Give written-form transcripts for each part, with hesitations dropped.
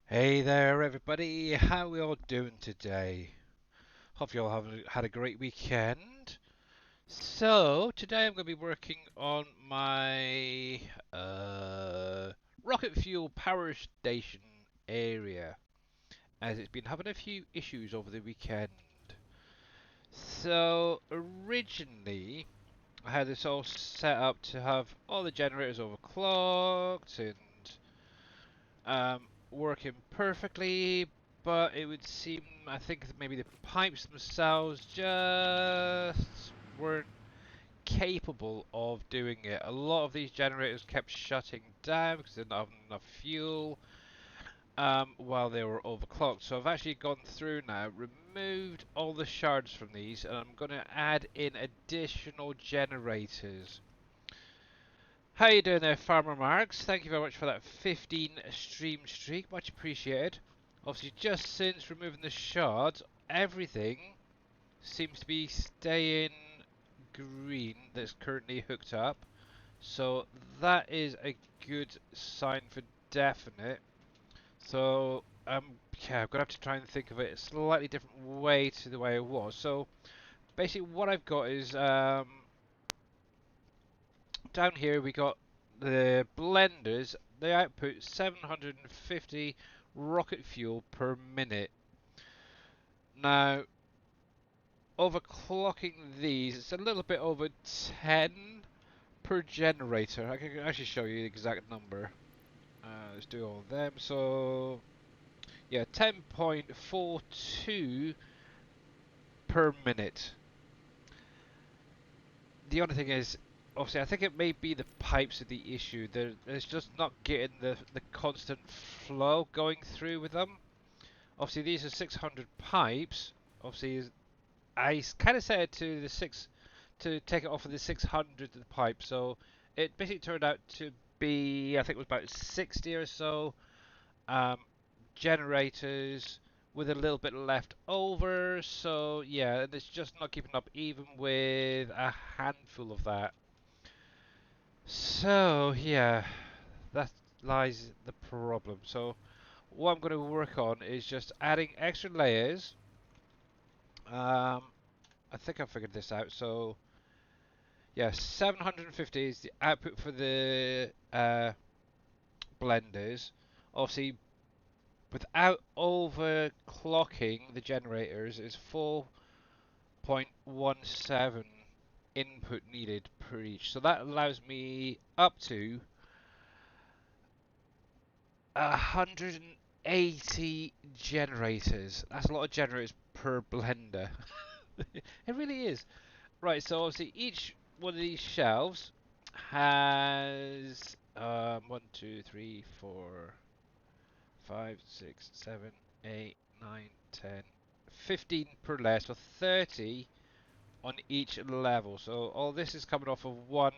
Hey there, everybody. How we all doing today? Hope you all have had a great weekend. So today I'm going to be working on my rocket fuel power station area, as it's been having a few issues over the weekend. So originally I had this all set up to have all the generators overclocked and working perfectly, but it would seem, I think maybe the pipes themselves just weren't capable of doing it. A lot of these generators kept shutting down because they didn't have enough fuel while they were overclocked. So I've actually gone through now, removed all the shards from these, and I'm going to add in additional generators. How you doing there, Farmer Marks? Thank you very much for that 15 stream streak, much appreciated. Obviously, just since removing the shards, everything seems to be staying green that's currently hooked up. So that is a good sign for definite. So yeah, I'm gonna have to try and think of it a slightly different way to the way it was. So basically, what I've got is down here we got the blenders. They output 750 rocket fuel per minute. Now, overclocking these, it's a little bit over 10 per generator. I can actually show you the exact number. Let's do all of them. So, yeah, 10.42 per minute. The only thing is, obviously, I think it may be the pipes of the issue. There's just not getting the constant flow going through with them. Obviously, these are 600 pipes. Obviously, I kind of set it to the six to take it off of the 600 of the pipe. So it basically turned out to be, I think it was about 60 or so um, generators with a little bit left over. So yeah, and it's just not keeping up even with a handful of that. So yeah, that lies the problem. So what I'm going to work on is just adding extra layers. I think I figured this out. So yeah, 750 is the output for the blenders. Obviously, without overclocking the generators, is 4.17 input needed per each. So that allows me up to 180 generators. That's a lot of generators per blender. It really is. Right, so obviously each one of these shelves has 1, 2, 3, 4, 5, 6, 7, 8, 9, 10, 15 per layer, so 30 on each level. So all this is coming off of one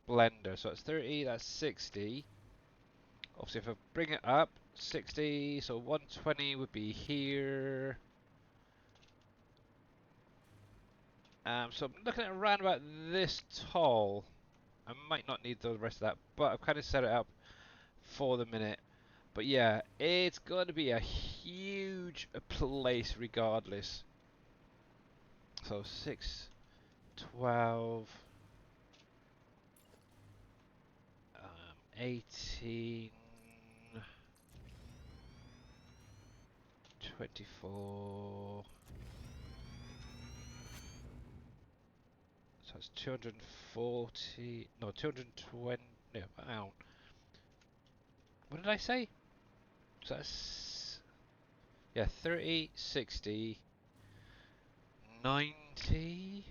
blender. So it's 30, that's 60. Obviously if I bring it up, 60, so 120 would be here. So I'm looking at around about this tall. I might not need the rest of that, but I've kind of set it up for the minute. But yeah, it's going to be a huge place regardless. So 6, 12, 18, 24. So that's 240, no, 220, no, hang on. What did I say? So that's, yeah, 30, 60, 90.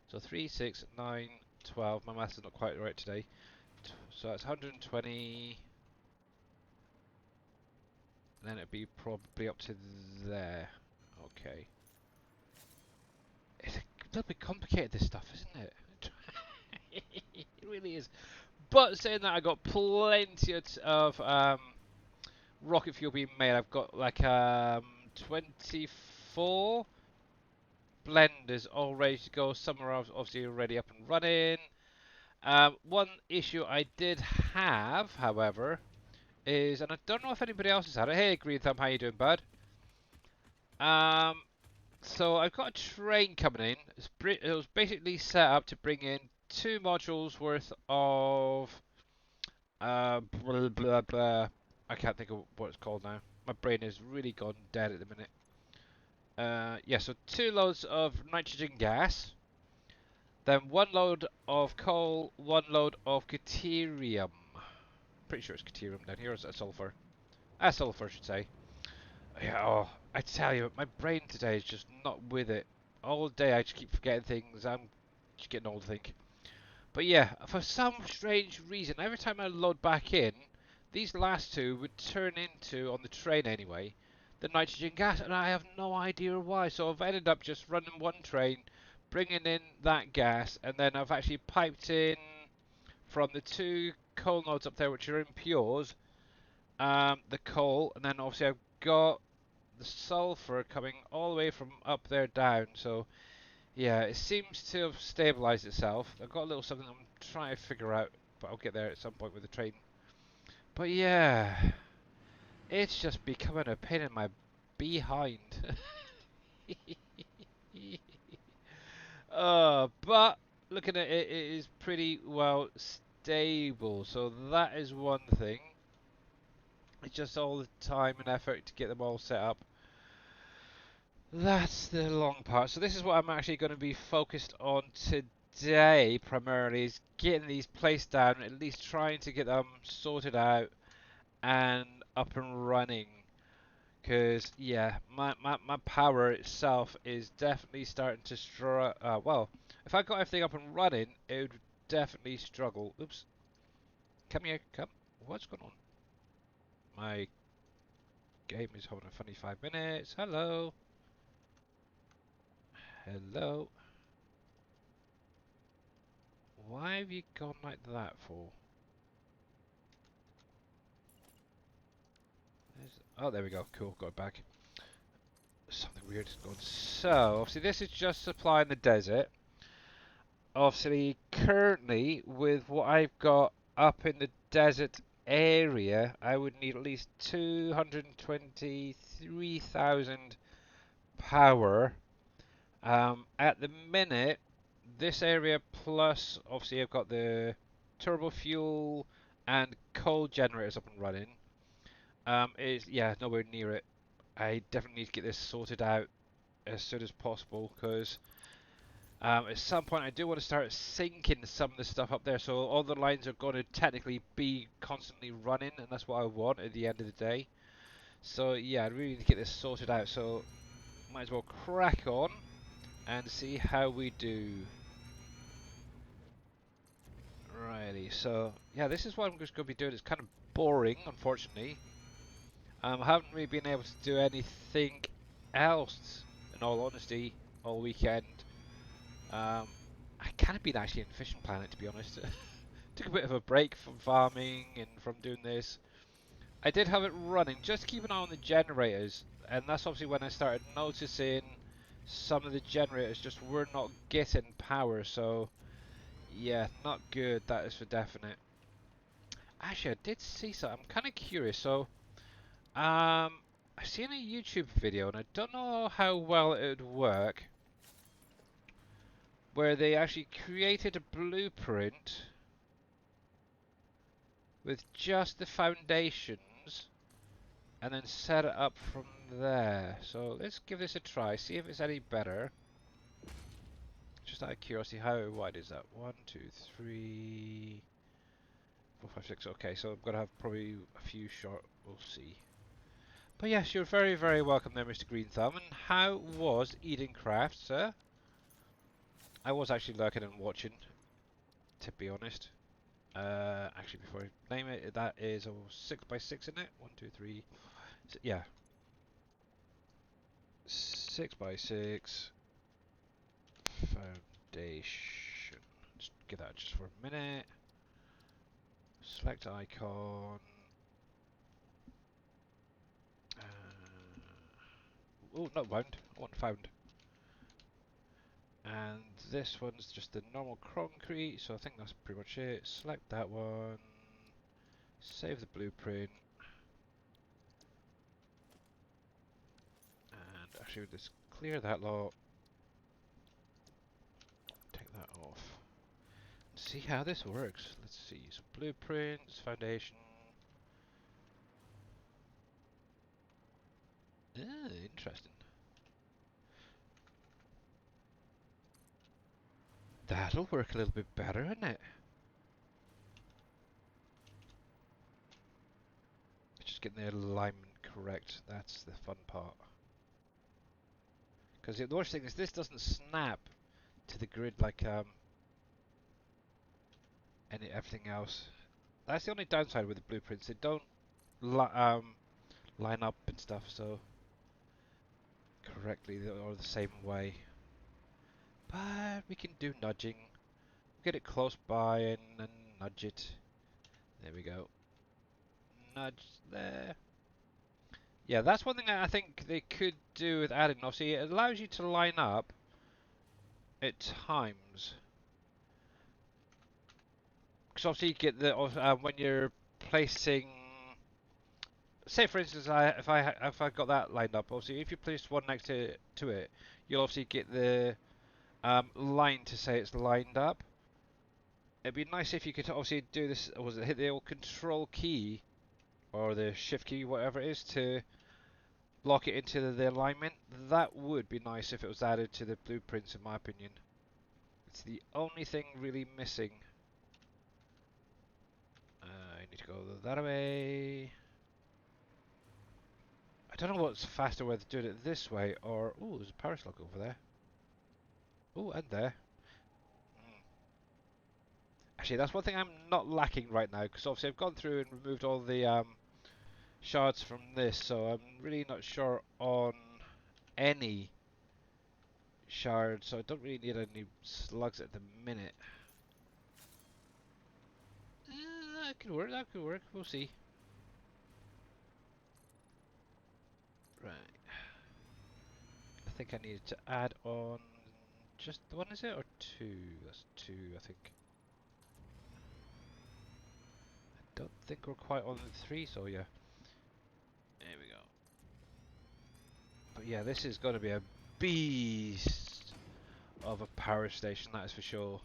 So 3, 6, 9, 12. My maths is not quite right today. So that's 120. And then it'd be probably up to there. Okay. It's a little bit complicated, this stuff, isn't it? It really is. But saying that, I got plenty of rocket fuel being made. I've got like 24 blenders all ready to go. Some are obviously already up and running. One issue I did have, however, is, and I don't know if anybody else has had it. Hey, Green Thumb, how you doing, bud? Um, so I've got a train coming in. It was basically set up to bring in 2 modules worth of blah, blah, blah. I can't think of what it's called now. My brain is really gone dead at the minute. Yeah, so 2 loads of nitrogen gas, then 1 load of coal, 1 load of deuterium. Pretty sure it's deuterium down here, or is that sulfur? Sulfur, I should say. Yeah, oh, I tell you, my brain today is just not with it. All day I just keep forgetting things. I'm just getting old, I think. But yeah, for some strange reason, every time I load back in, these last 2 would turn into, on the train anyway, the nitrogen gas, and I have no idea why. So I've ended up just running one train, bringing in that gas, and then I've actually piped in from the 2 coal nodes up there, which are impures, the coal, and then obviously I've got the sulfur coming all the way from up there down. So yeah, it seems to have stabilized itself. I've got a little something I'm trying to figure out, but I'll get there at some point with the train. But yeah, it's just becoming a pain in my behind. But looking at it, it is pretty well stable. So that is one thing. It's just all the time and effort to get them all set up. That's the long part. So this is what I'm actually going to be focused on today, primarily, is getting these placed down, at least trying to get them sorted out and up and running. Because, yeah, my power itself is definitely starting to struggle. Well, if I got everything up and running, it would definitely struggle. Oops. Come here, come. What's going on? My game is holding a funny 5 minutes. Hello. Hello. Why have you gone like that for? Oh, there we go. Cool, got it back. Something weird has gone. So, obviously this is just supplying the desert. Obviously, currently, with what I've got up in the desert area, I would need at least 223,000 power. At the minute, this area plus, obviously I've got the turbo fuel and coal generators up and running. Is yeah, nowhere near it. I definitely need to get this sorted out as soon as possible because at some point I do want to start syncing some of the stuff up there, so all the lines are going to technically be constantly running, and that's what I want at the end of the day. So yeah, I really need to get this sorted out. So might as well crack on and see how we do. Righty, so yeah, this is what I'm just going to be doing. It's kind of boring, unfortunately. I haven't really been able to do anything else, in all honesty, all weekend. I kind of been actually in Fishing Planet, to be honest. Took a bit of a break from farming and from doing this. I did have it running, just to keep an eye on the generators, and that's obviously when I started noticing some of the generators just were not getting power, so yeah, not good, that is for definite. Actually, I did see something, I'm kind of curious, so I've seen a YouTube video, and I don't know how well it would work, where they actually created a blueprint with just the foundations and then set it up from there. So let's give this a try, see if it's any better. Just out of curiosity, how wide is that? 1, 2, 3, 4, 5, 6. Okay, so I'm gonna have probably a few short. We'll see. But yes, you're very, very welcome there, Mr. Green Thumb. And how was Eden Craft, sir? I was actually lurking and watching, to be honest. Actually, before I name it, that is a 6x6 in it. 1, 2, 3. Yeah, 6x6 foundation. Let's get that just for a minute. Select icon. Oh, not wound. I want found. And this one's just the normal concrete, so I think that's pretty much it. Select that one. Save the blueprint. Actually, let's clear that lot. Take that off. See how this works. Let's see. So blueprints, foundation. Ah, interesting. That'll work a little bit better, isn't it? Just getting the alignment correct. That's the fun part. Because the worst thing is this doesn't snap to the grid like everything else. That's the only downside with the blueprints. They don't line up and stuff so correctly or the same way. But we can do nudging. Get it close by and then nudge it. There we go. Nudge there. Yeah, that's one thing I think they could do with adding. Obviously, it allows you to line up at times. Because obviously you get the when you're placing. Say for instance, if I got that lined up, obviously if you place one next to it, you'll obviously get the line to say it's lined up. It'd be nice if you could obviously do this. Was it hit the old control key or the shift key, whatever it is, to lock it into the alignment? That would be nice if it was added to the blueprints, in my opinion. It's the only thing really missing. I need to go that way. I don't know what's faster whether to do it this way or... Oh, there's a power slug over there. Oh, and there. Actually, that's one thing I'm not lacking right now, because obviously I've gone through and removed all the shards from this, so I'm really not sure on any shards, so I don't really need any slugs at the minute. That could work, that could work, we'll see. Right. I think I needed to add on just the one, is it? Or two? That's two, I think. I don't think we're quite on the three, so yeah. There we go. But yeah, this is going to be a beast of a power station, that is for sure.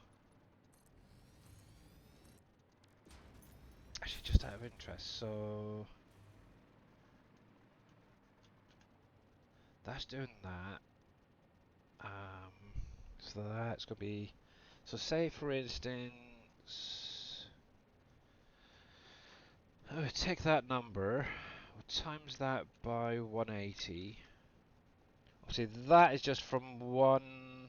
Actually, just out of interest, so... That's doing that. So that's going to be... So say, for instance... I would take that number, we'll times that by 180. Obviously, that is just from one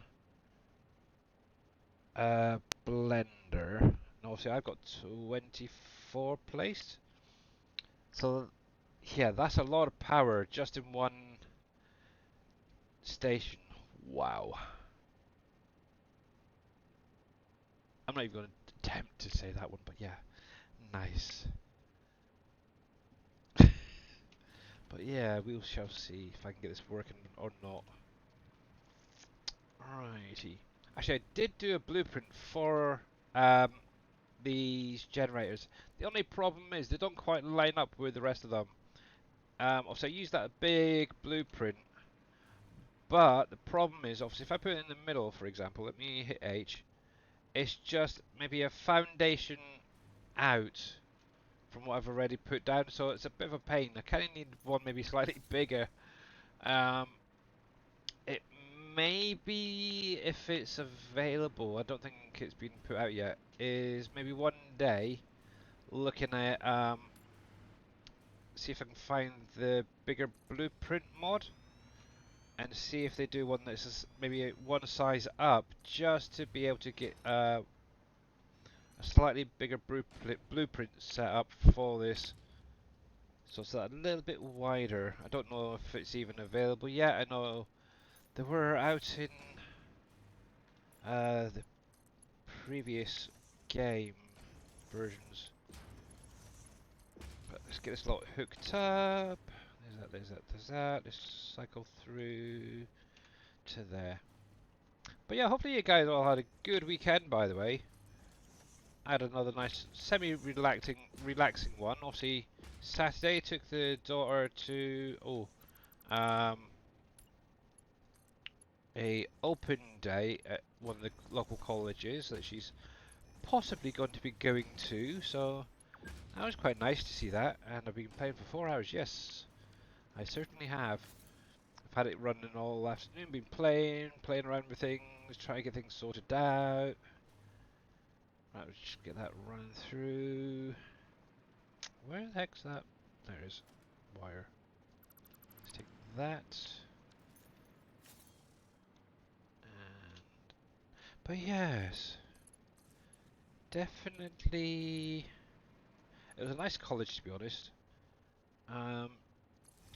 blender. And obviously, I've got 24 placed. So, yeah, that's a lot of power just in one station. Wow. I'm not even going to attempt to say that one, but yeah, nice. But yeah, we shall see if I can get this working or not. Alrighty. Actually, I did do a blueprint for these generators. The only problem is they don't quite line up with the rest of them. Also, I used that big blueprint, but the problem is, obviously, if I put it in the middle, for example, let me hit H, it's just maybe a foundation out from what I've already put down, so it's a bit of a pain. I kind of need one maybe slightly bigger. It may be, if it's available, I don't think it's been put out yet, is maybe one day looking at see if I can find the bigger blueprint mod and see if they do one that's maybe one size up, just to be able to get a slightly bigger blueprint set up for this. So it's a little bit wider. I don't know if it's even available yet. I know they were out in the previous game versions. But let's get this lot hooked up. There's that, there's that, there's that. Let's cycle through to there. But yeah, hopefully you guys all had a good weekend, by the way. I had another nice relaxing one. Obviously, Saturday took the daughter to a open day at one of the local colleges that she's possibly going to be going to. So that was quite nice to see that. And I've been playing for 4 hours. Yes, I certainly have. I've had it running all afternoon. Been playing around with things, trying to get things sorted out. Right, let's just get that running through. Where the heck's that? There it is. Wire. Let's take that. And, but yes, definitely. It was a nice college, to be honest. Um,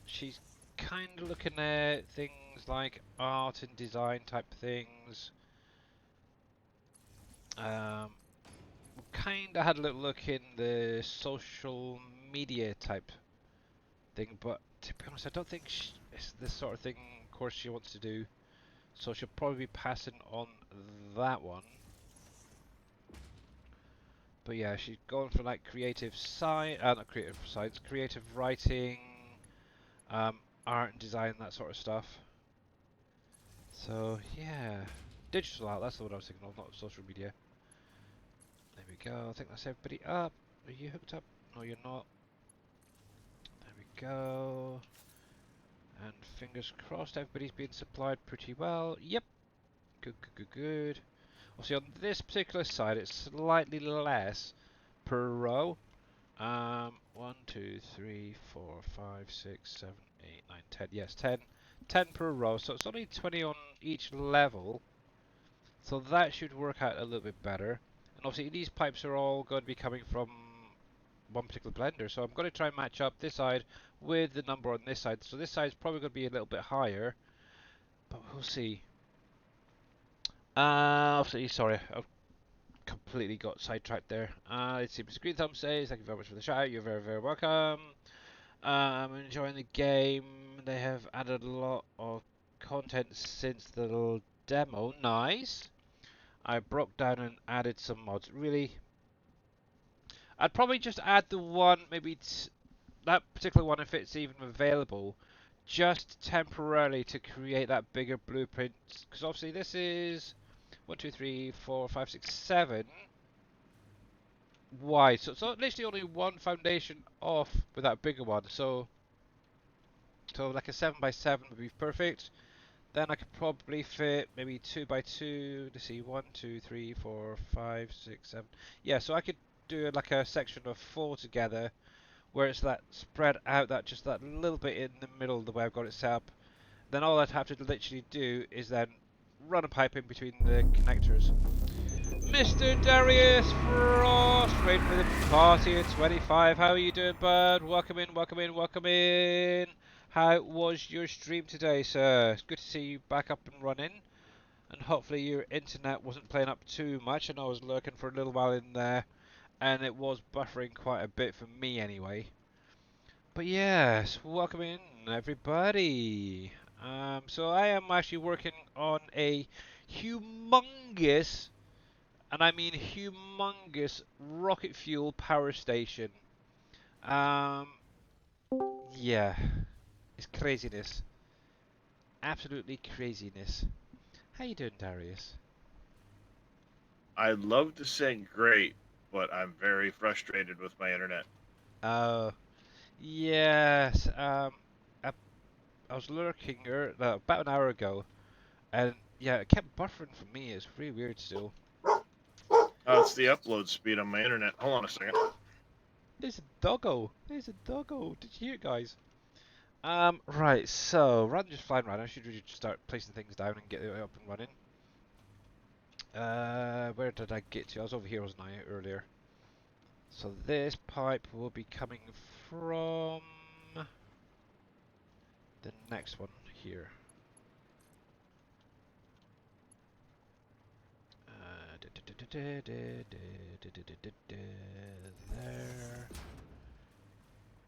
she's kind of looking at things like art and design type things. Kind of had a little look in the social media type thing, but to be honest, I don't think it's the sort of thing course she wants to do. So she'll probably be passing on that one. But yeah, she's going for like creative science, not creative science, creative writing, art and design, that sort of stuff. So yeah, digital art, that's the word I was thinking of, not social media. There we go, I think that's everybody up. Are you hooked up? No, you're not. There we go. And fingers crossed, everybody's being supplied pretty well. Yep, good, good, good, good. Obviously on this particular side, it's slightly less per row. 1, 2, 3, 4, 5, 6, 7, 8, 9, 10. Yes, 10. 10 per row, so it's only 20 on each level. So that should work out a little bit better. And obviously these pipes are all going to be coming from one particular blender. So I'm going to try and match up this side with the number on this side. So this side is probably going to be a little bit higher. But we'll see. Obviously, sorry, I've completely got sidetracked there. Let's see, Mr. Green Thumb says, thank you very much for the shout out. You're very, very welcome. I'm enjoying the game. They have added a lot of content since the little demo. Nice. I broke down and added some mods. Really? I'd probably just add the one, maybe that particular one if it's even available, just temporarily to create that bigger blueprint. Because obviously this is 1, 2, 3, 4, 5, 6, 7 wide. So it's literally only one foundation off with that bigger one. So like a 7 by 7 would be perfect. Then I could probably fit maybe 2 by 2. Let's see, 1, 2, 3, 4, 5, 6, 7. Yeah, so I could do like a section of 4 together, where it's that spread out, that just that little bit in the middle, the way I've got it set up. Then all I'd have to literally do is then run a pipe in between the connectors. Mr. Darius Frost, waiting for the party at 25. How are you doing, bud? Welcome in, welcome in, welcome in. How was your stream today, sir? It's good to see you back up and running. And hopefully your internet wasn't playing up too much. I know I was lurking for a little while in there, and it was buffering quite a bit for me anyway. But yes, welcome in, everybody. So I am actually working on a humongous, and I mean humongous, rocket fuel power station. Yeah, it's craziness. Absolutely craziness. How you doing, Darius? I'd love to say great, but I'm very frustrated with my internet. Oh, yes. I was lurking about an hour ago, and yeah, it kept buffering for me. It's really weird still. Oh, it's the upload speed on my internet. Hold on a second. There's a doggo. There's a doggo. Did you hear it, guys? Right. So rather than just flying around, I should really just start placing things down and get it up and running. Where did I get to? I was over here, wasn't I, earlier? So this pipe will be coming from the next one here. There.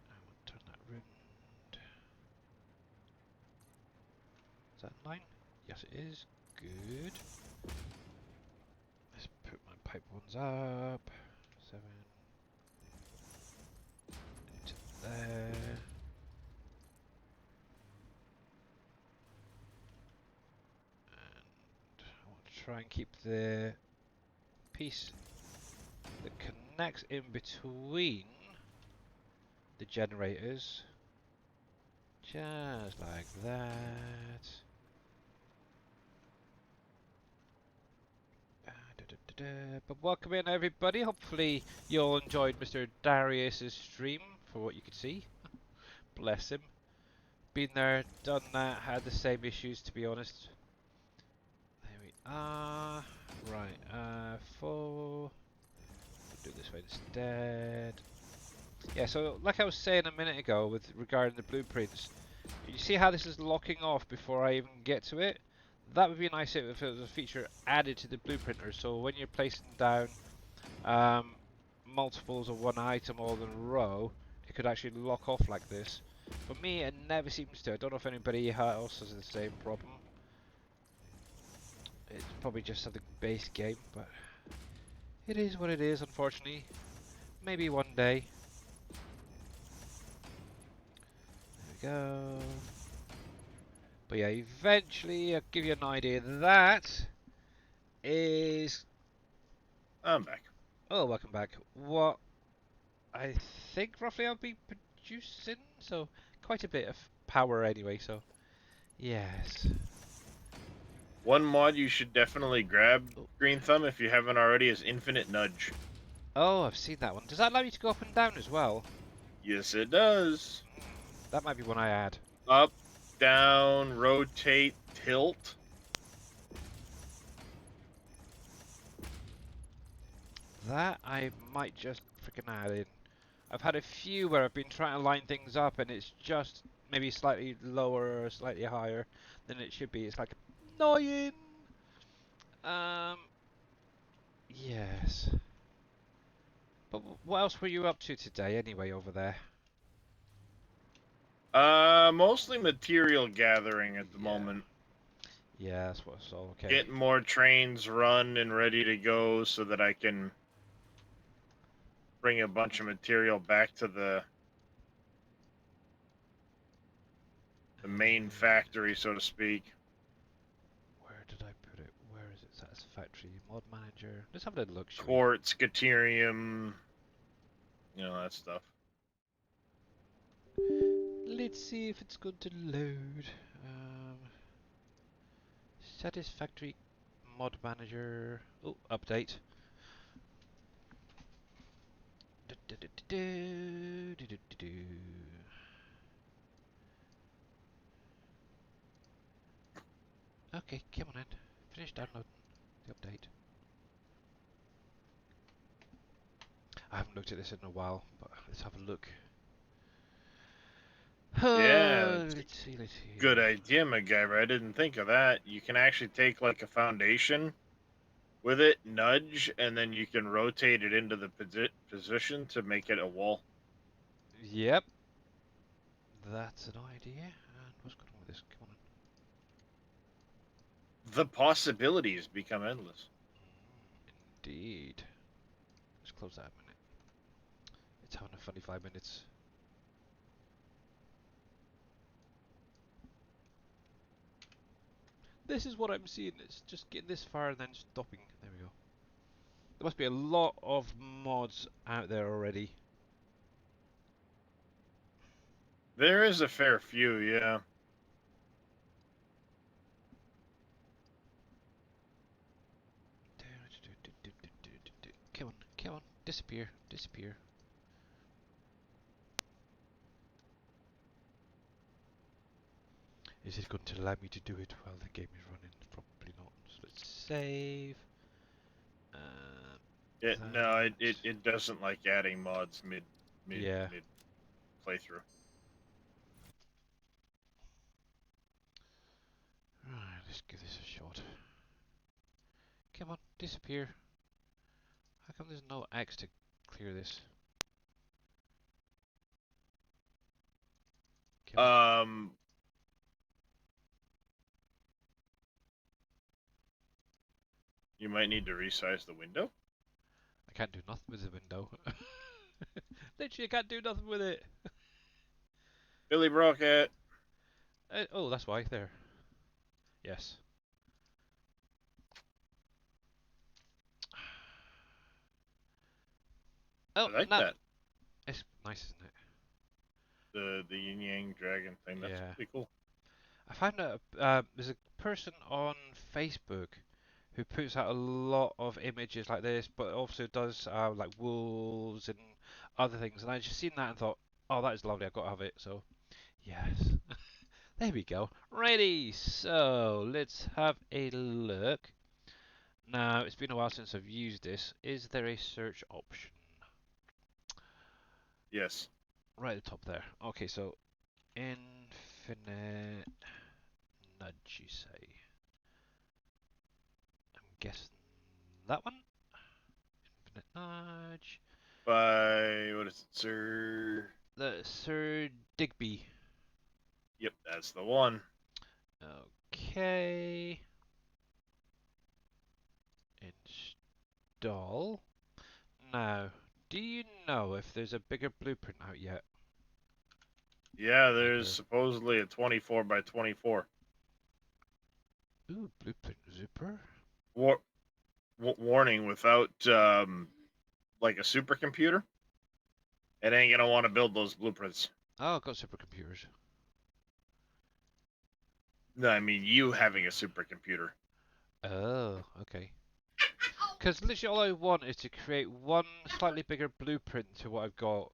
I will turn that round. Is that 9? Yes, it is. Good. Let's put my pipe ones up. 7 into there. try and keep the piece that connects in between the generators, just like that. But welcome in everybody. Hopefully you all enjoyed Mr. Darius's stream for what you could see. Bless him. Been there, done that, had the same issues to be honest. There we are. Right, full. We'll do this way instead. Yeah, so like I was saying a minute ago with regarding the blueprints, you see how this is locking off before I even get to it? That would be nice if it was a feature added to the blueprinter, so when you're placing down multiples of one item all in a row, it could actually lock off like this. For me, it never seems to. I don't know if anybody else has the same problem. It's probably just something base game, but it is what it is, unfortunately. Maybe one day. There we go. But yeah, eventually I'll give you an idea. That is... I'm back. Oh, welcome back. What I think roughly I'll be producing, so quite a bit of power anyway, so yes. One mod you should definitely grab, Oh. Green Thumb, if you haven't already, is Infinite Nudge. Oh, I've seen that one. Does that allow you to go up and down as well? Yes, it does. That might be one I add. Up, down, rotate, tilt. That I might just freaking add in. I've had a few where I've been trying to line things up and it's just maybe slightly lower or slightly higher than it should be. It's like annoying. Yes. But what else were you up to today anyway over there? Mostly material gathering at the Yeah. moment. Yeah, that's what's all okay. Getting more trains run and ready to go so that I can bring a bunch of material back to the main factory, so to speak. Where did I put it? Where is it? Satisfactory mod manager. Let's have a little look, shall we? Quartz, Caterium, you know, that stuff. Let's see if it's going to load. Satisfactory mod manager. Oh, update. Okay, come on in. Finish downloading the update. I haven't looked at this in a while, but let's have a look. Yeah, it's Let's see, let's see. good idea, MacGyver. I didn't think of that. You can actually take like a foundation with it, nudge, and then you can rotate it into the position to make it a wall. Yep. That's an idea. And what's going on with this? Come on in. The possibilities become endless. Indeed. Let's close that a minute. It's having a funny 5 minutes. This is what I'm seeing. It's just getting this far and then stopping. There we go. There must be a lot of mods out there already. There is a fair few, yeah. Come on, come on. Disappear, disappear. Is it going to allow me to do it while the game is running? Probably not. So let's save. No, it doesn't like adding mods mid Yeah. playthrough. Right, let's give this a shot. Come on, disappear. How come there's no X to clear this? Come on. You might need to resize the window. I can't do nothing with the window. Literally, I can't do nothing with it. Billy Brockett. Oh, that's why. There. Yes. Oh, I like no, that. it's nice, isn't it? The yin yang dragon thing. That's Yeah. pretty cool. I found out there's a person on Facebook who puts out a lot of images like this, but also does like wolves and other things. And I just seen that and thought, oh, that is lovely. I've got to have it. So yes, there we go. Ready. So let's have a look. Now it's been a while since I've used this. Is there a search option? Yes. Right at the top there. Okay, so infinite nudge, you say? I'm guessing that one. Infinite nudge. By what is it, sir? The Sir Digby. Yep, that's the one. Okay. Install. Now, do you know if there's a bigger blueprint out yet? Yeah, there's Bigger. supposedly a 24 by 24. Ooh, blueprint zipper. War- warning: without like a supercomputer, it ain't gonna want to build those blueprints. Oh, I've got supercomputers. No, I mean you having a supercomputer. Oh, okay. Because literally all I want is to create one slightly bigger blueprint to what I've got.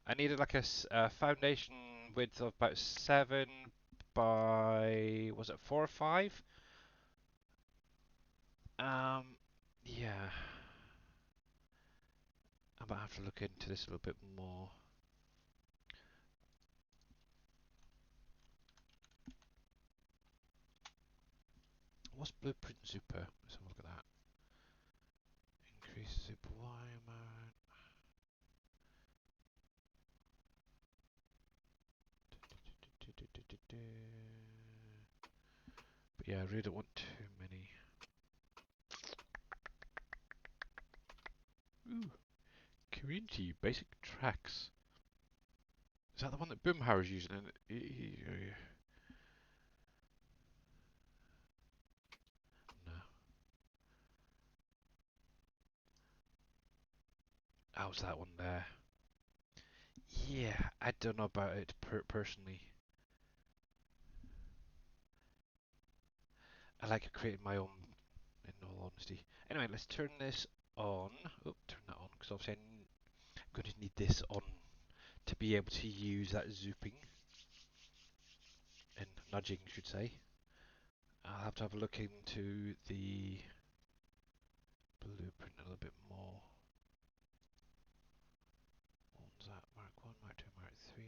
I needed like a foundation width of about 7 by, was it 4 or 5? Yeah. I might have to look into this a little bit more. What's Blueprint Super? Let's have a look at that. Increase super wire amount. But yeah, I really don't want too many. Ooh, community basic tracks. Is that the one that Boomhauer's using? No. How's that one there? Yeah, I don't know about it personally. I like creating my own, in all honesty. Anyway, let's turn this on. Oh, turn that on, because obviously I'm going to need this on to be able to use that zooping and nudging, I should say. I'll have to have a look into the blueprint a little bit more. What was that? Mark 1, Mark 2, Mark 3,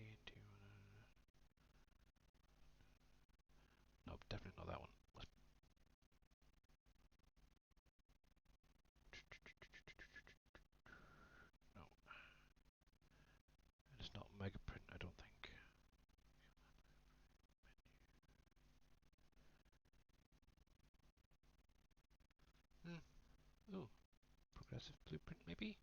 Nope, definitely not that one. No, it's not mega print, I don't think. Hmm. Oh, progressive blueprint maybe?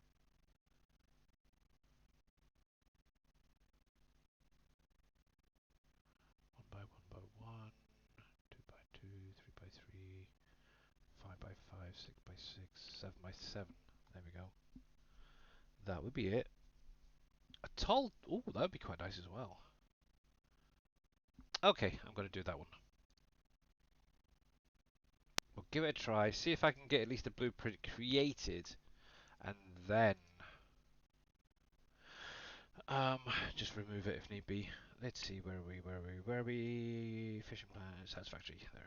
One by one by one, 2 by 2, 3 by 3, 5 by 5, 6 by 6, 7 by 7. There we go. That would be it. A tall. Oh, that would be quite nice as well. Okay, I'm going to do that one. We'll give it a try, see if I can get at least a blueprint created, and then um, just remove it if need be. Let's see, where are we? Fishing plan, satisfactory, there.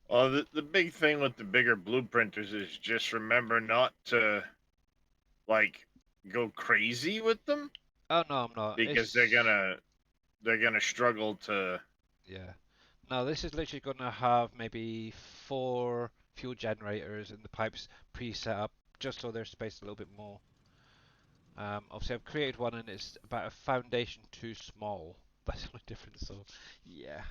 Well, the big thing with the bigger blueprinters is just remember not to like go crazy with them Oh no, I'm not. because they're It's gonna struggle to. yeah. No, this is literally going to have maybe 4 fuel generators and the pipes pre-set up just so they're spaced a little bit more. Obviously, I've created one and it's about a foundation too small. That's the only difference. So, yeah.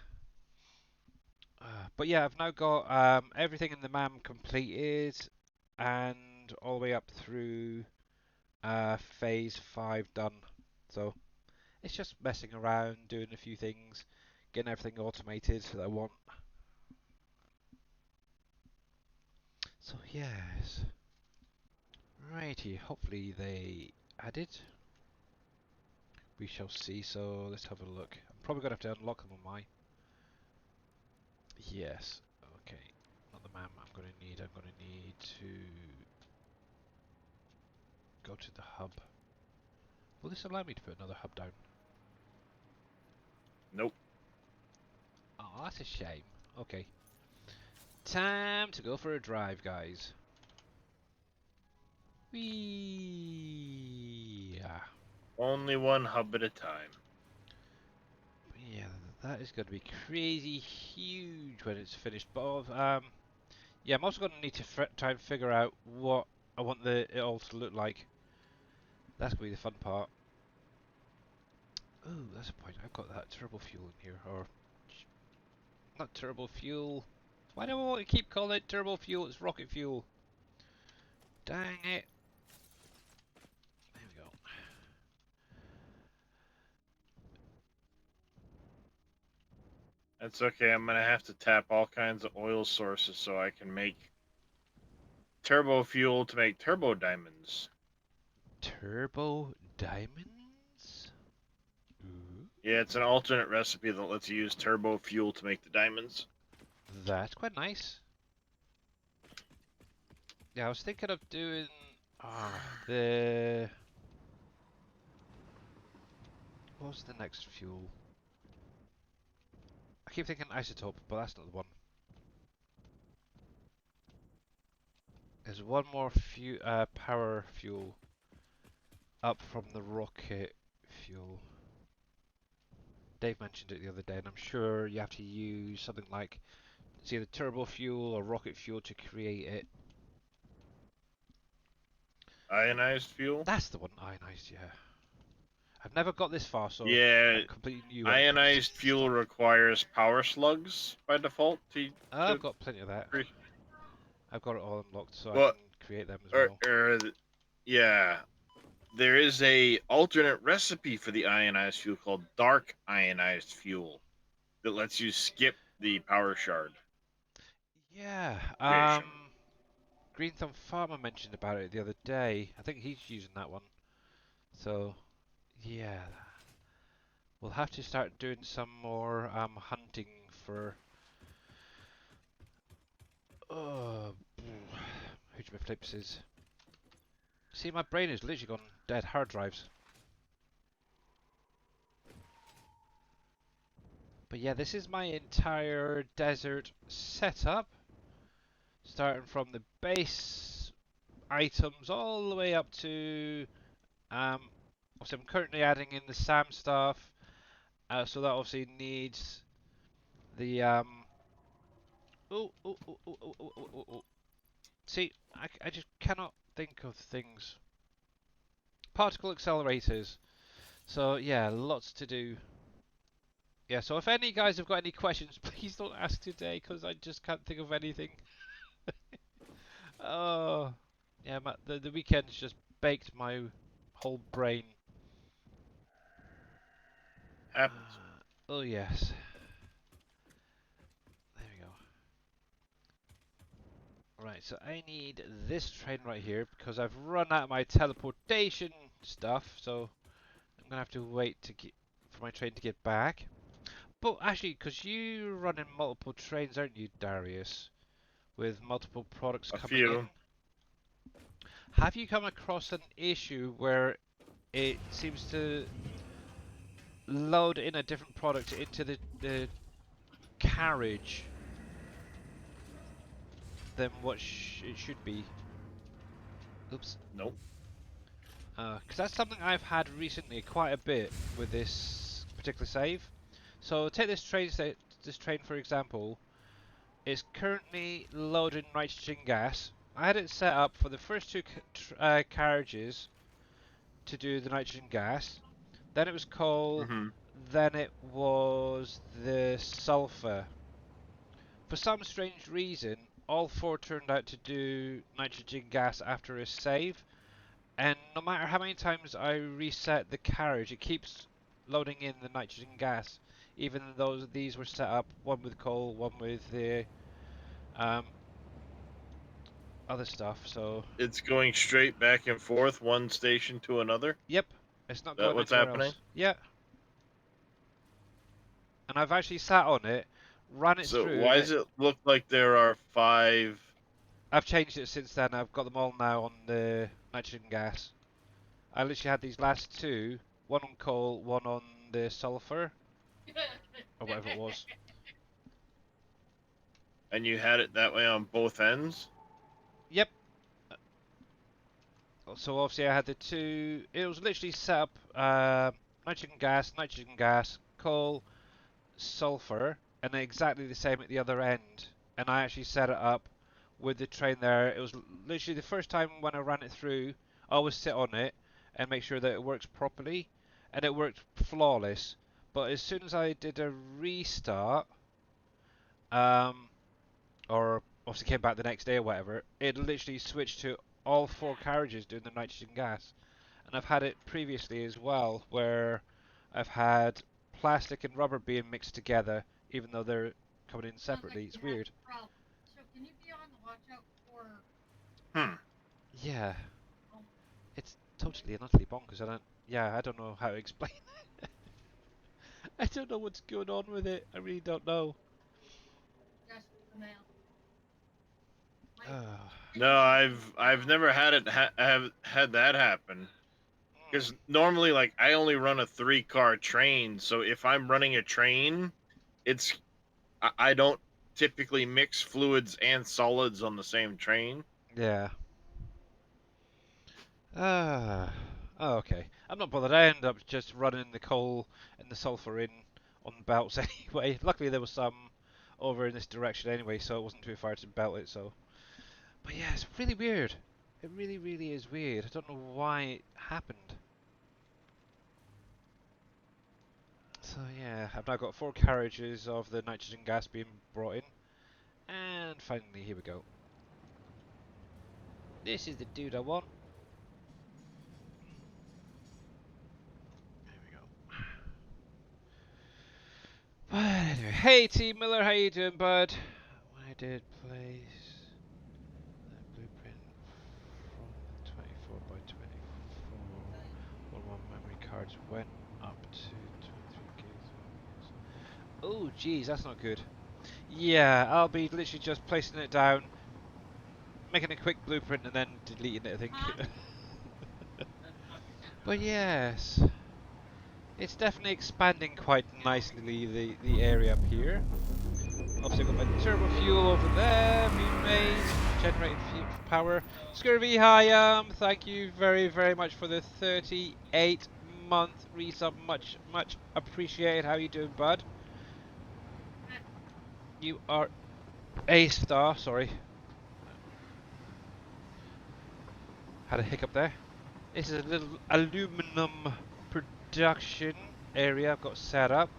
But yeah, I've now got everything in the MAM completed and all the way up through phase 5 done. So it's just messing around, doing a few things, getting everything automated that I want. So yes. Righty, hopefully they added. We shall see, so let's have a look. I'm probably going to have to unlock them on my... Yes, okay. Not the map I'm going to need to go to the hub. Will this allow me to put another hub down? Nope. Oh, that's a shame. Okay. Time to go for a drive, guys. Whee! Only one hub at a time. Yeah, that is going to be crazy huge when it's finished. But yeah, I'm also going to need to try and figure out what I want it all to look like. That's going to be the fun part. Oh, that's a point. I've got that turbo fuel in here, or not turbo fuel. Why do I want to keep calling it turbo fuel? It's rocket fuel. Dang it! There we go. That's okay. I'm gonna have to tap all kinds of oil sources so I can make turbo fuel to make turbo diamonds. Turbo diamonds? Ooh, Yeah, it's an alternate recipe that lets you use turbo fuel to make the diamonds. that's quite nice. Yeah, I was thinking of doing the what's the next fuel? I keep thinking isotope, but that's not the one. There's one more power fuel up from the rocket fuel. Dave mentioned it the other day, and I'm sure you have to use something like it's either turbo fuel or rocket fuel to create it. Ionized fuel? That's the one, ionized, yeah. I've never got this far, so Yeah, I'm completely new when it comes to ionized fuel stuff. requires power slugs by default I've to got plenty of that. create. I've got it all unlocked, so I can Well, create them as or, well. or yeah, there is a alternate recipe for the ionized fuel called dark ionized fuel that lets you skip the power shard Yeah, creation. Green Thumb Farmer mentioned about it the other day. I think he's using that one. So, yeah, we'll have to start doing some more hunting for. Oh, huge my flipses. See, my brain is literally gone dead. Hard drives. But yeah, this is my entire desert setup, starting from the base items all the way up to. Obviously, I'm currently adding in the SAM stuff, so that obviously needs the Oh, oh, oh, oh, oh, oh, oh, oh, oh. See, I just cannot think of things. Particle accelerators. So yeah, lots to do. Yeah, so if any guys have got any questions, please don't ask today because I just can't think of anything. Oh, yeah, the weekend's just baked my whole brain. Happens. Oh yes. There we go. Right, so I need this train right here because I've run out of my teleportation stuff, so I'm gonna have to wait to get for my train to get back. But actually, because you're running multiple trains, aren't you, Darius? With multiple products A coming in. few. Have you come across an issue where it seems to load in a different product into the carriage than what it should be? Oops. Nope. Because that's something I've had recently quite a bit with this particular save. So take this train for example. It's currently loading nitrogen gas. I had it set up for the first two carriages to do the nitrogen gas. Then it was coal. Mm-hmm. Then it was the sulfur. For some strange reason, all four turned out to do nitrogen gas after a save. And no matter how many times I reset the carriage, it keeps loading in the nitrogen gas. Even though these were set up, one with coal, one with the um, other stuff. So, It's going straight back and forth, one station to another. yep, it's not Is that going what's anywhere happening? else. Yeah, and I've actually sat on it, run it So through, why and does it look like there are 5? I've changed it since then. I've got them all now on the nitrogen gas. I literally had these last two, one on coal, one on the sulfur, or whatever it was. And you had it that way on both ends? Yep. So obviously I had the two. It was literally set up nitrogen gas, coal, sulfur, and then exactly the same at the other end. And I actually set it up with the train there. It was literally the first time when I ran it through. I always sit on it and make sure that it works properly, and it worked flawless. But as soon as I did a restart, um, or obviously came back the next day or whatever, it literally switched to all four carriages doing the nitrogen gas. And I've had it previously as well, where I've had plastic and rubber being mixed together, even though they're coming in separately. It's weird. Hmm. Yeah, it's totally and utterly bonkers. I don't know how to explain. I don't know what's going on with it. I really don't know. Oh. No, I've never had it have had that happen. Because normally, like, I only run a 3-car train, so if I'm running a train, it's I don't typically mix fluids and solids on the same train. Yeah. Ah. Oh, okay. I'm not bothered. I ended up just running the coal and the sulfur in on belts anyway. Luckily, there was some over in this direction anyway, so it wasn't too far to belt it. So, but yeah, it's really weird. It really, really is weird. I don't know why it happened. So yeah, I've now got 4 carriages of the nitrogen gas being brought in, and finally, here we go. This is the dude I want. There we go. But anyway, hey T Miller, how you doing, bud? When I did place that blueprint from the 24 by 24, one memory cards went up to 23 gigs. Yes. Oh, geez, that's not good. Yeah, I'll be literally just placing it down, making a quick blueprint, and then deleting it, I think. But yes, it's definitely expanding quite nicely, the area up here. Obviously, I've got my turbo fuel over there being made, generating power. Scurvy, hi, thank you very, very much for the 38-month resub. Much, much appreciated. How you doing, bud? You are a star. Sorry, had a hiccup there. This is a little aluminum production area I've got set up,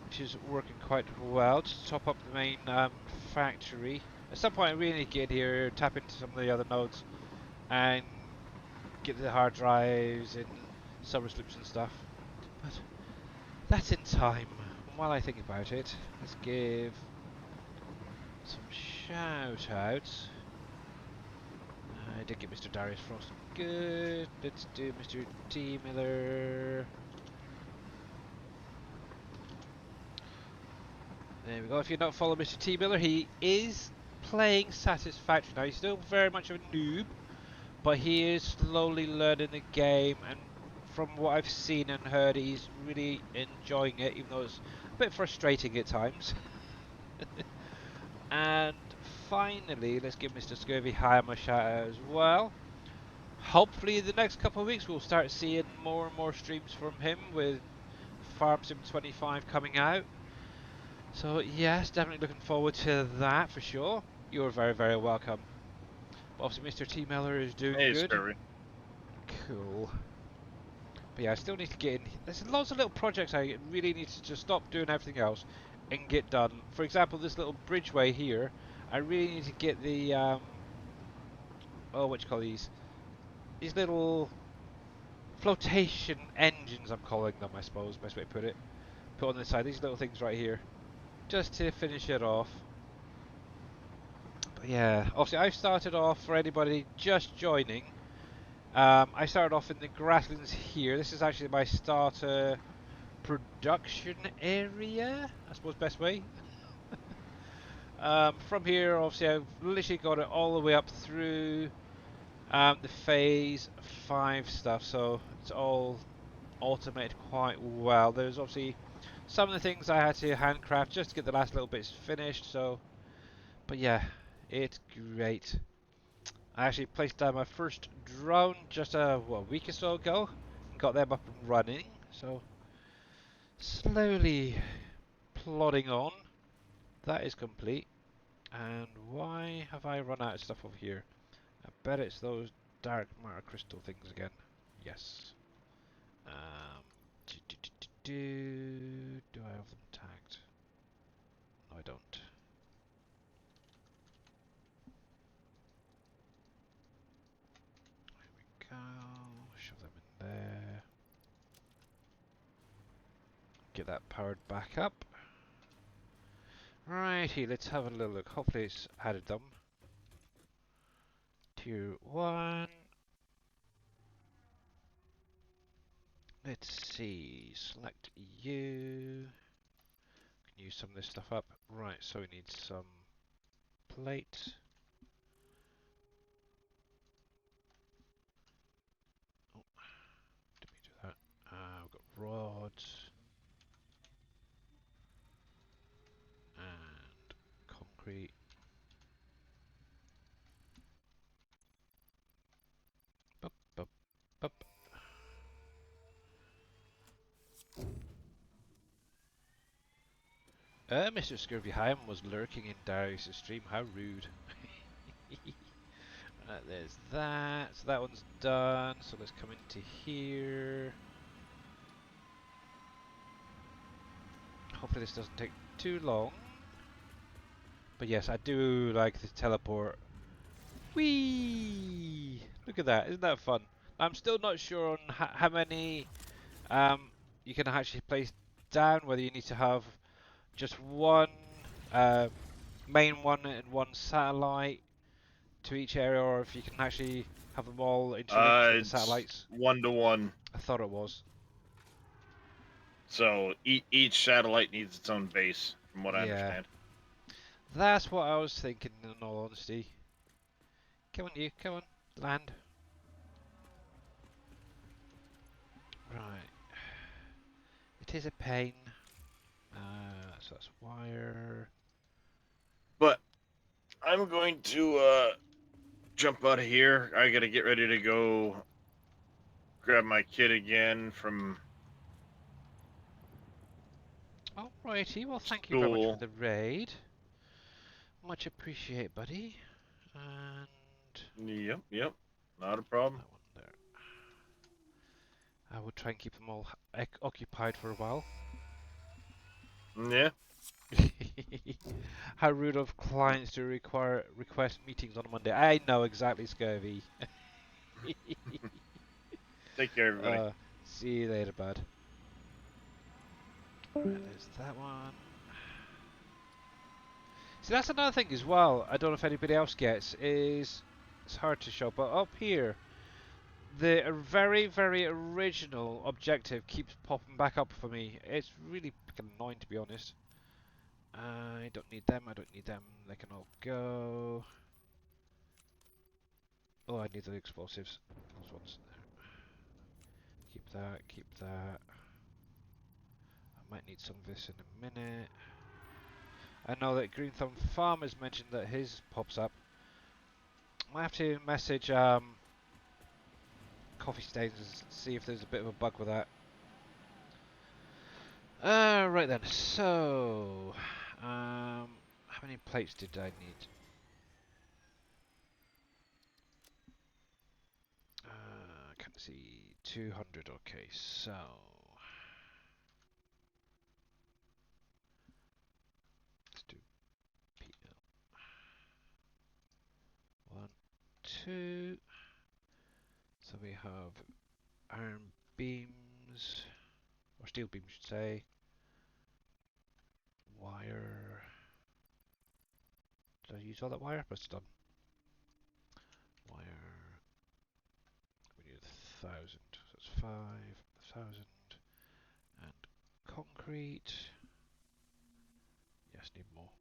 which is working quite well to top up the main factory. At some point I really need to get here, tap into some of the other nodes, and get the hard drives and summer slips and stuff. But that's in time. And while I think about it, let's give some shout outs. I did get Mr. Darius Frost. Good. Let's do Mr. T. Miller. There we go. If you're not following Mr. T. Miller, he is playing Satisfactory now. He's still very much of a noob, but he is slowly learning the game, and from what I've seen and heard, he's really enjoying it, even though it's a bit frustrating at times. And finally, let's give Mr. Scurvy Ham a shout out as well. Hopefully, the next couple of weeks, we'll start seeing more and more streams from him with Farm Sim 25 coming out. So yes, definitely looking forward to that for sure. You're very, very welcome. But obviously, Mr. T. Miller is doing Hey, good. Scurvy. Cool. But yeah, I still need to get in. There's lots of little projects I really need to just stop doing everything else and get done. For example, this little bridgeway here, I really need to get the oh, what do you call these? These little flotation engines, I'm calling them, I suppose, best way to put it. Put on the side, these little things right here, just to finish it off. But yeah, obviously I started off, for anybody just joining, I started off in the grasslands here. This is actually my starter production area, I suppose best way. From here, obviously I've literally got it all the way up through the phase 5 stuff, so it's all automated quite well. There's obviously some of the things I had to handcraft just to get the last little bits finished, so, but yeah, it's great. I actually placed down my first drone just a week or so ago and got them up and running, so slowly plodding on. That is complete. And why have I run out of stuff over here? I bet it's those dark matter crystal things again. Yes. Do I have them tagged? No, I don't. Here we go. Shove them in there. Get that powered back up. Righty, let's have a little look. Hopefully it's added them. Tier 1. Let's see. Select you. Can use some of this stuff up. Right, so we need some plate. Oh, did we do that? We've got rods and concrete. Bup, bup, bup. Mr. Scurvyheim was lurking in Darius' stream. How rude. There's that. So that one's done. So let's come into here. Hopefully this doesn't take too long. But yes, I do like the teleport. Whee! Look at that. Isn't that fun? I'm still not sure on how many you can actually place down. Whether you need to have just one uh, main one and one satellite to each area, or if you can actually have them all interlinked with the It's satellites. 1-to-1. I thought it was. So each satellite needs its own base, from what I Yeah, understand. that's what I was thinking. In all honesty, come on, you, come on, land. Right, it is a pain. So that's wire. But I'm going to jump out of here. I gotta get ready to go grab my kid again from Alrighty, well, thank you very much for school. the raid. Much appreciate, buddy. And Yep, not a problem. that one there. I will try and keep them all occupied for a while. Yeah, How rude of clients to request meetings on a Monday. I know exactly, Scurvy. take care, everybody. See you later, bud. Right, there's that one. See, that's another thing as well. I don't know if anybody else gets. Is it's hard to show, but up here, the very, very original objective keeps popping back up for me. It's really fucking annoying, to be honest. I don't need them. I don't need them. They can all go. Oh, I need the explosives. Those ones. Keep that. Keep that. I might need some of this in a minute. I know that Green Thumb Farmers mentioned that his pops up. I have to message Coffee Stains and see if there's a bit of a bug with that. Right then. So, how many plates did I need? I can't see. 200. Okay, so let's do PL. 1, 2. So we have iron beams, or steel beams, I should say. Wire. Did I use all that wire? But it's done. Wire. We need 1,000. So that's 5,000. And concrete. Yes, need more.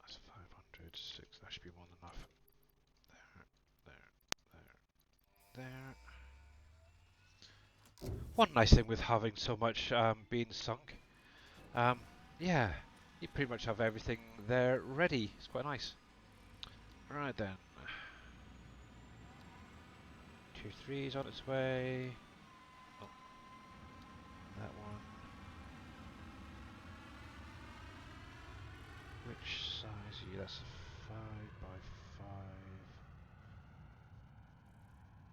That's 500. 6. That should be more than enough. There. One nice thing with having so much being sunk, yeah, you pretty much have everything there ready. It's quite nice. Right then, 2 3's on its way. Oh, that one. Which size are you? That's a 5x5.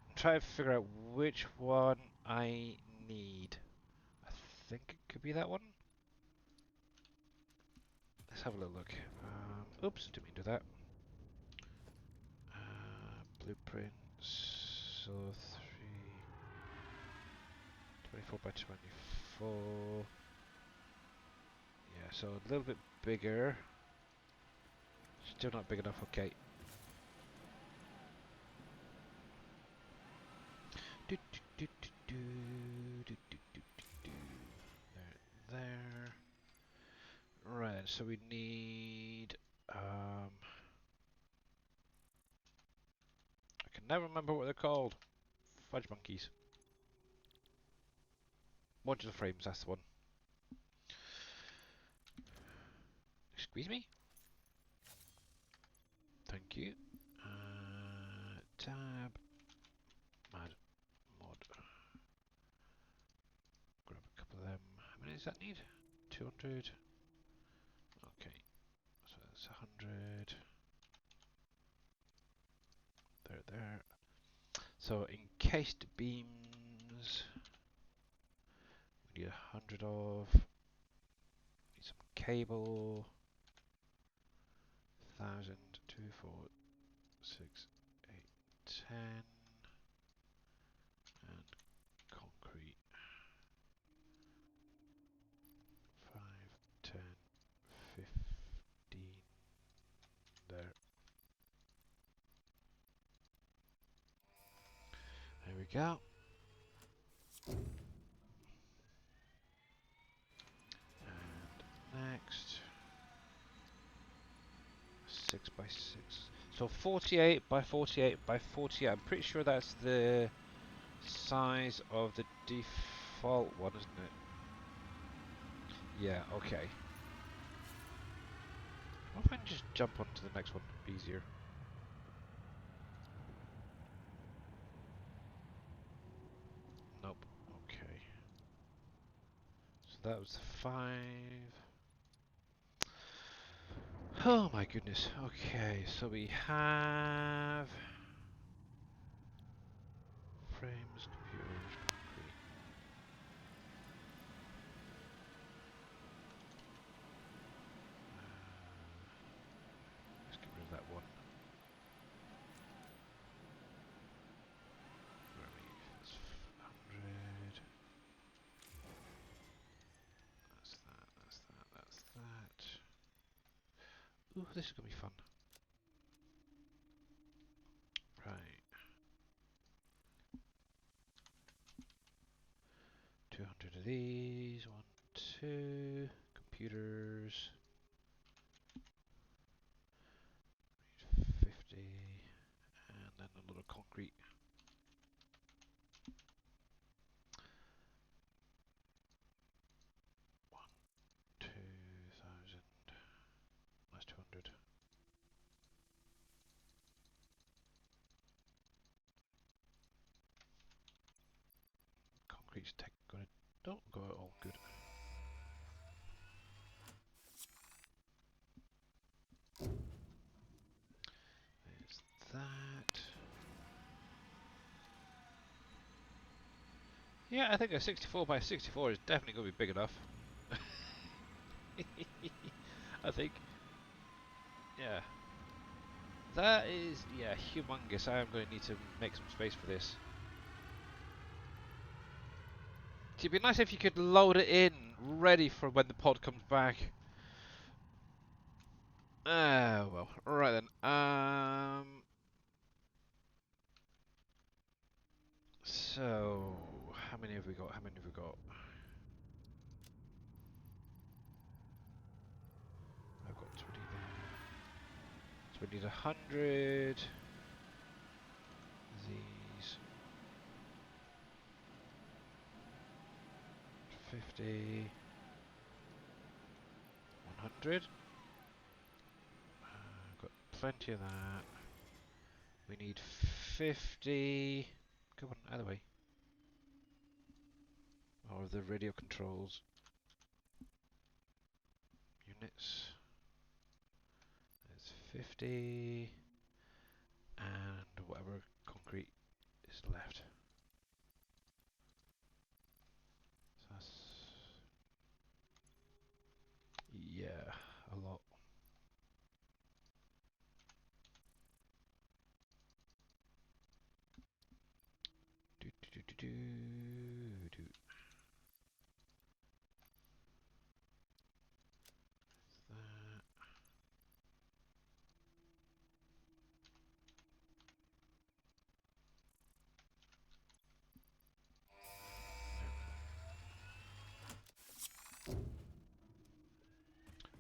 I'm trying to figure out which one I need. I think it could be that one. Let's have a little look. Oops, didn't mean to do that. Blueprints. So 24 by 24. Yeah, so a little bit bigger. Still not big enough, okay. Do, do, do, do, do, do, do, do, do. There. Right, so we need I can never remember what they're called. Fudge monkeys. Modular frames, that's the one. Excuse me? Thank you. Tab. Mod. Grab a couple of them. How many does that need? 200. Okay. So that's 100. There. So encased beams. We need 100 of. Need some cable. 1,000, 2, 4, 6, 8, 10. And concrete. 5, 10, 15. There. There we go. And next. 6 by 6. So 48 by 48 by 48. I'm pretty sure that's the size of the default one, isn't it? Yeah, okay. What if I can just jump onto the next one? It'd be easier. Nope. Okay. So that was 5. Oh my goodness. Okay, so we have frames, computers, concrete. Let's get rid of that one. Where are we? That's 100. That's that. Ooh, this is gonna be fun. Right. 200 of these. 1, 2. Computers. 50. And then a little concrete. 2,000. That's 200. Concrete's tech gonna don't go out all good. There's that. Yeah, I think a 64 by 64 is definitely going to be big enough. I think. Yeah. That is, yeah, humongous. I am going to need to make some space for this. It'd be nice if you could load it in, ready for when the pod comes back. Well, right then. So, how many have we got? How many have we got? I've got 20 there. So we need 100. These. 50. 100. Got plenty of that. We need 50. Come on, either way. Or the radio controls. Units. There's 50. And whatever concrete is left. So that's, yeah, a lot. Do, do, do, do, do, do. That.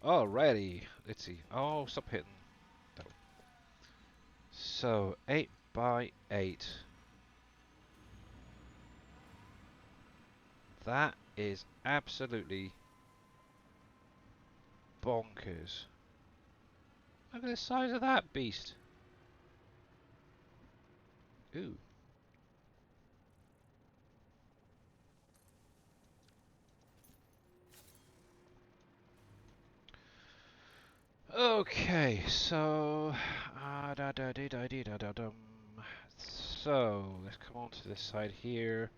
Alrighty, let's see. Oh, stop hitting. That. So 8 by 8. That is absolutely bonkers. Look at the size of that beast. Ooh. Okay, so so let's come on to this side here.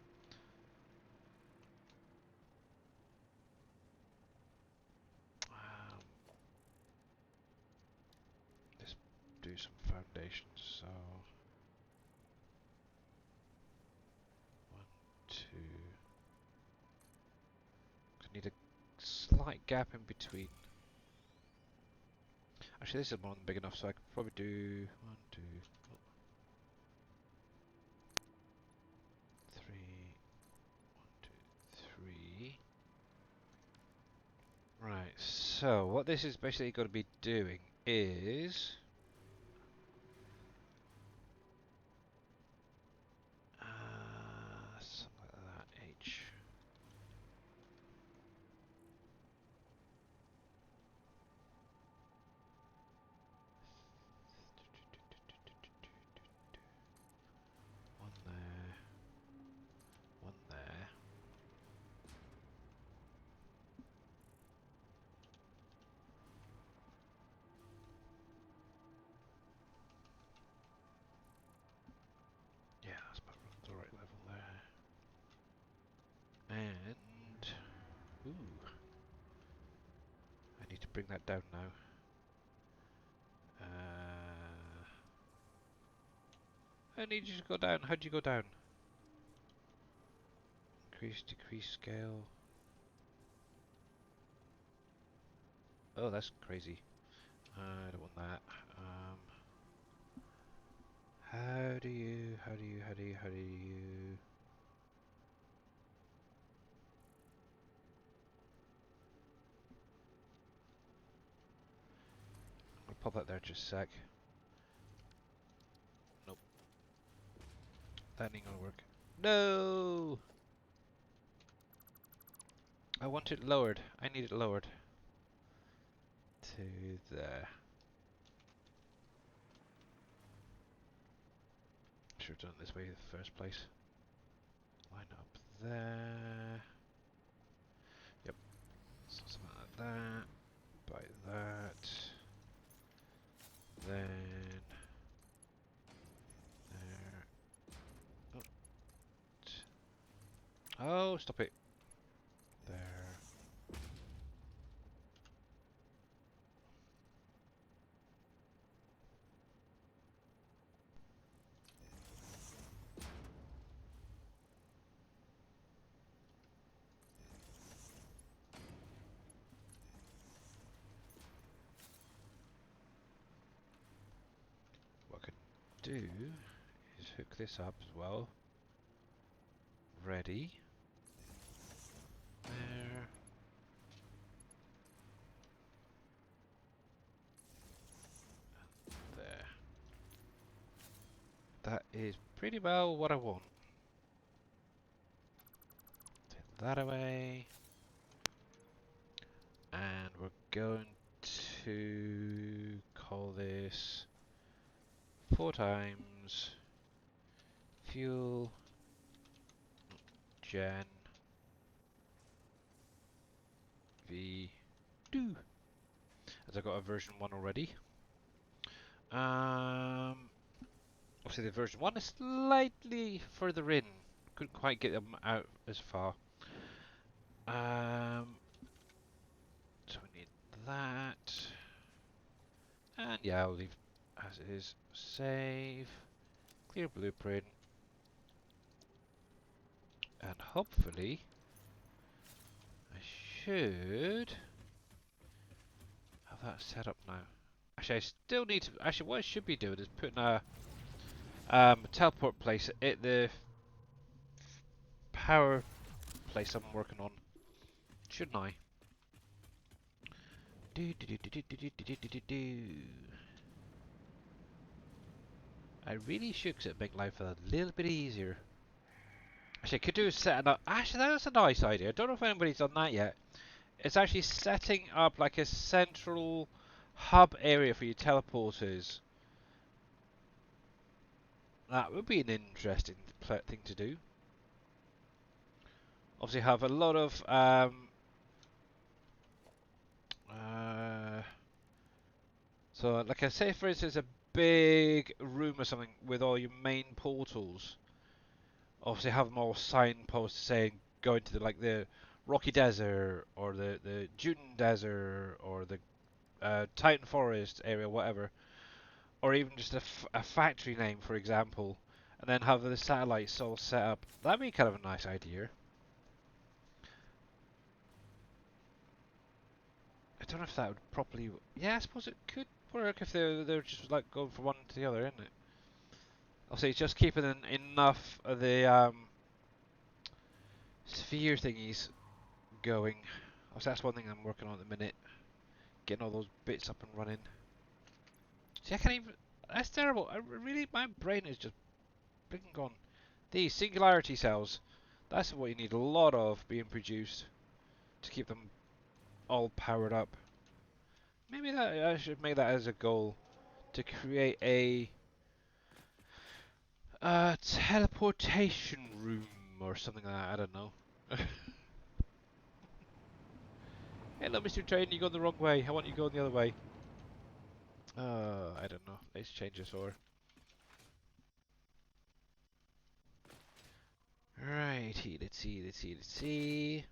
Let's do some foundations. So 1, 2. I need a slight gap in between. Actually, this is more than big enough, so I could probably do 1, 2, 3, 1, 2, 3. Right. So what this is basically going to be doing is something like that. H. One there. One there. Yeah, that's about the right level there. And ooh, I need to bring that down now. I need you to go down. How'd you go down? Increase, decrease scale. Oh, that's crazy. I don't want that. How do you? I'm gonna pop that there just a sec. Nope, that ain't gonna work. No! I want it lowered. I need it lowered. To there. Should have done it this way in the first place. Line up there. Yep. So something like that. By that. Then there. Oh, stop it. There. do is hook this up as well. Ready. There. There. That is pretty well what I want. Take that away. And we're going to call this 4 times fuel gen v2, as I got a version 1 already. Obviously the version 1 is slightly further in, couldn't quite get them out as far. So we need that, and yeah, I'll leave as it is. Save, clear blueprint, and hopefully I should have that set up now. Actually, I still need to. Actually, what I should be doing is putting a teleport place at the power place I'm working on, shouldn't I? Do do do do do do do do do do. I really should, because it'd make life a little bit easier. Actually, I could do is setting up. Actually, that's a nice idea. I don't know if anybody's done that yet. It's actually setting up like a central hub area for your teleporters. That would be an interesting thing to do. Obviously, have a lot of so, like I say, for instance, a big room or something with all your main portals. Obviously, have them all signposts saying going to the Rocky Desert or the June Desert or the Titan Forest area, whatever, or even just a factory name, for example, and then have the satellites all set up. That'd be kind of a nice idea. I don't know if that would properly. Yeah, I suppose it could work if they're just like going from one to the other, isn't it? Obviously, it's just keeping enough of the sphere thingies going. Obviously, that's one thing I'm working on at the minute. Getting all those bits up and running. See, I can't even. That's terrible. My brain is just blinking gone. These singularity cells. That's what you need a lot of being produced to keep them all powered up. Maybe that I should make that as a goal to create a teleportation room or something like that. I don't know. Hello, Mr. Train. You going the wrong way. I want you going the other way. I don't know. Let's change this over. Righty, let's see.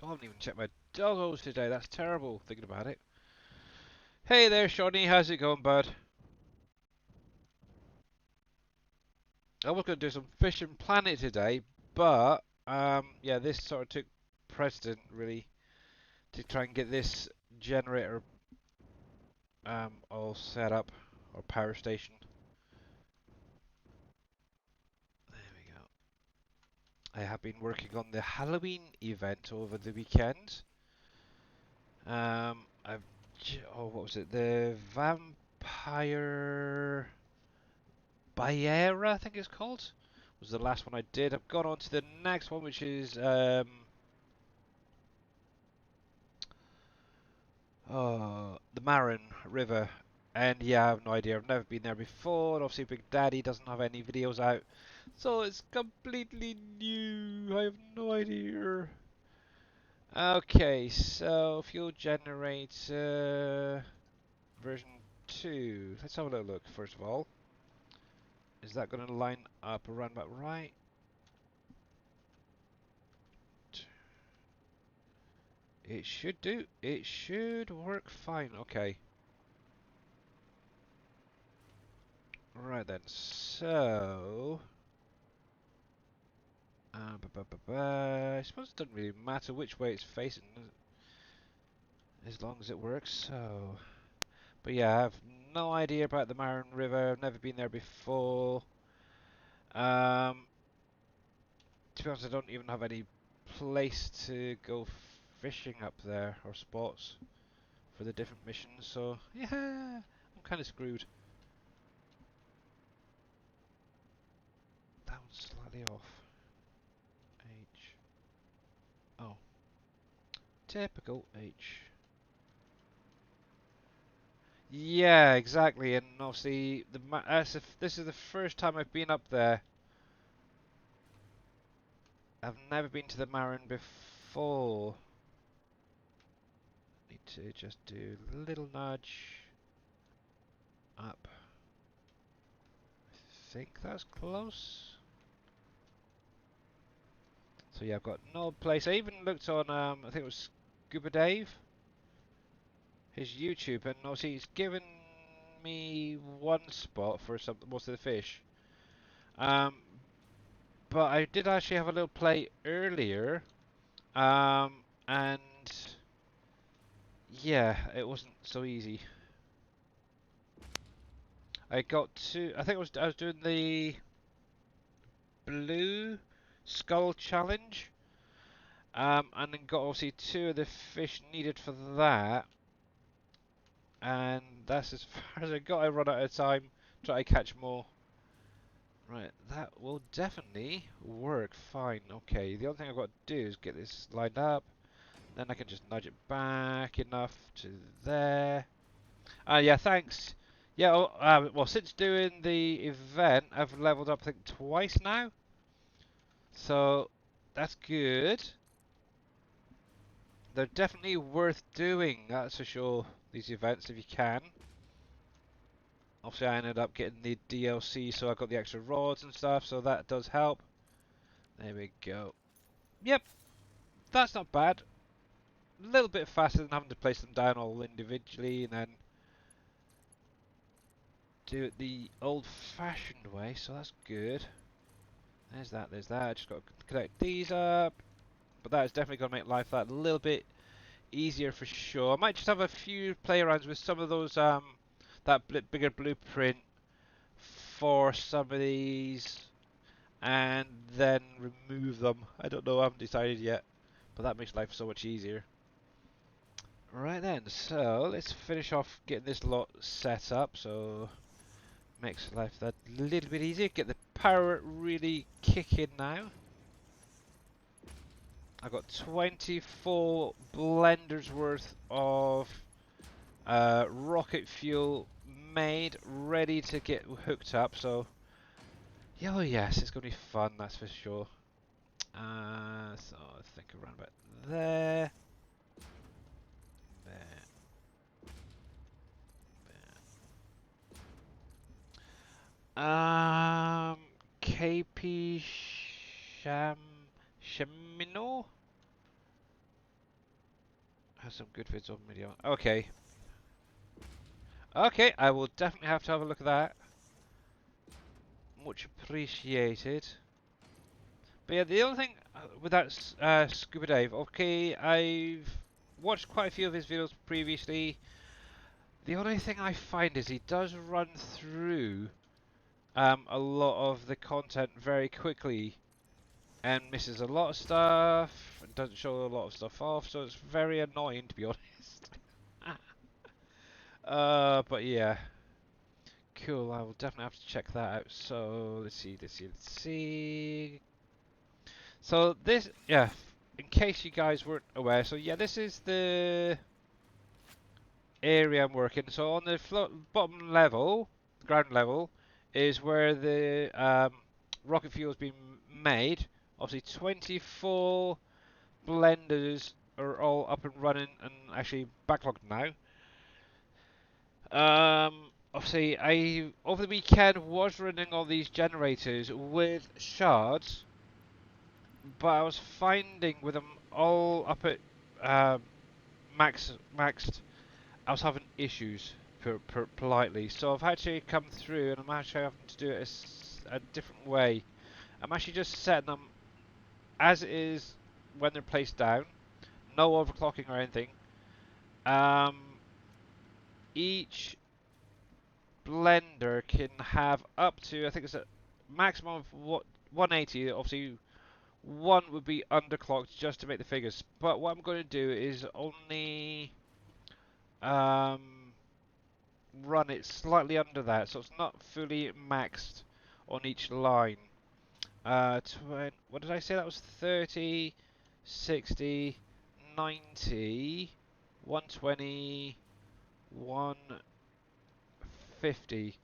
Oh, I haven't even checked my doggos today. That's terrible, thinking about it. Hey there, Shawnee. How's it going, bud? I was going to do some Fishing Planet today, but yeah, this sort of took precedent, really, to try and get this generator all set up, or power station. There we go. I have been working on the Halloween event over the weekend. What was it? The Vampire Bayera, I think it's called, was the last one I did. I've gone on to the next one, which is the Marin River. And yeah, I have no idea. I've never been there before. And obviously, Big Daddy doesn't have any videos out, so it's completely new. I have no idea. Okay, so fuel generator version 2. Let's have a little look first of all. Is that going to line up around about right? It should do. It should work fine. Okay. Right then. So I suppose it doesn't really matter which way it's facing, as long as it works. So, but yeah, I have no idea about the Marin River. I've never been there before. To be honest, I don't even have any place to go fishing up there or spots for the different missions. So yeah, I'm kind of screwed. That one's slightly off. H. Oh, typical H. Yeah, exactly. And obviously, this is the first time I've been up there. I've never been to the Marin before. Need to just do a little nudge up. I think that's close. So yeah, I've got no place. I even looked on, I think it was Scuba Dave, his YouTube, and obviously he's given me one spot for most of the fish. Um, but I did actually have a little play earlier, and yeah, it wasn't so easy. I got to, I think I was doing the blue skull challenge, and then got obviously 2 of the fish needed for that, and that's as far as I got. I run out of time, try to catch more. Right, that will definitely work fine. Okay, the only thing I've got to do is get this lined up, then I can just nudge it back enough to there. Yeah, thanks. Yeah, well, since doing the event, I've leveled up, I think, twice now. So, that's good. They're definitely worth doing, that's for sure, these events, if you can. Obviously, I ended up getting the DLC, so I got the extra rods and stuff, so that does help. There we go. Yep, that's not bad. A little bit faster than having to place them down all individually and then do it the old-fashioned way, so that's good. There's that, there's that. I just got to connect these up. But that is definitely going to make life that a little bit easier for sure. I might just have a few play arounds with some of those, that bigger blueprint for some of these, and then remove them. I don't know, I haven't decided yet, but that makes life so much easier. Right then, so let's finish off getting this lot set up, so makes life that little bit easier. Get the power really kicking now. I've got 24 blenders worth of rocket fuel made, ready to get hooked up. So, yeah, oh yes, it's going to be fun, that's for sure. So I think around about there, there, there. KP Shamino has some good vids on video. Okay. Okay, I will definitely have to have a look at that. Much appreciated. But yeah, the other thing with that Scuba Dave, okay, I've watched quite a few of his videos previously. The only thing I find is he does run through a lot of the content very quickly and misses a lot of stuff, and doesn't show a lot of stuff off, so it's very annoying, to be honest. But yeah. Cool, I will definitely have to check that out. So, let's see, let's see, let's see. So this, yeah, in case you guys weren't aware, so yeah, this is the area I'm working. So on the bottom level, the ground level, is where the rocket fuel has been made. Obviously 24 blenders are all up and running and actually backlogged now. Obviously, I over the weekend was running all these generators with shards, but I was finding with them all up at maxed, I was having issues politely. So I've actually come through, and I'm actually having to do it a different way. I'm actually just setting them as it is when they're placed down, no overclocking or anything. Each blender can have up to, I think it's a maximum of 180. Obviously, one would be underclocked just to make the figures. But what I'm going to do is only um, run it slightly under that, so it's not fully maxed on each line. What did I say? That was 30, 60, 90, 120, 150.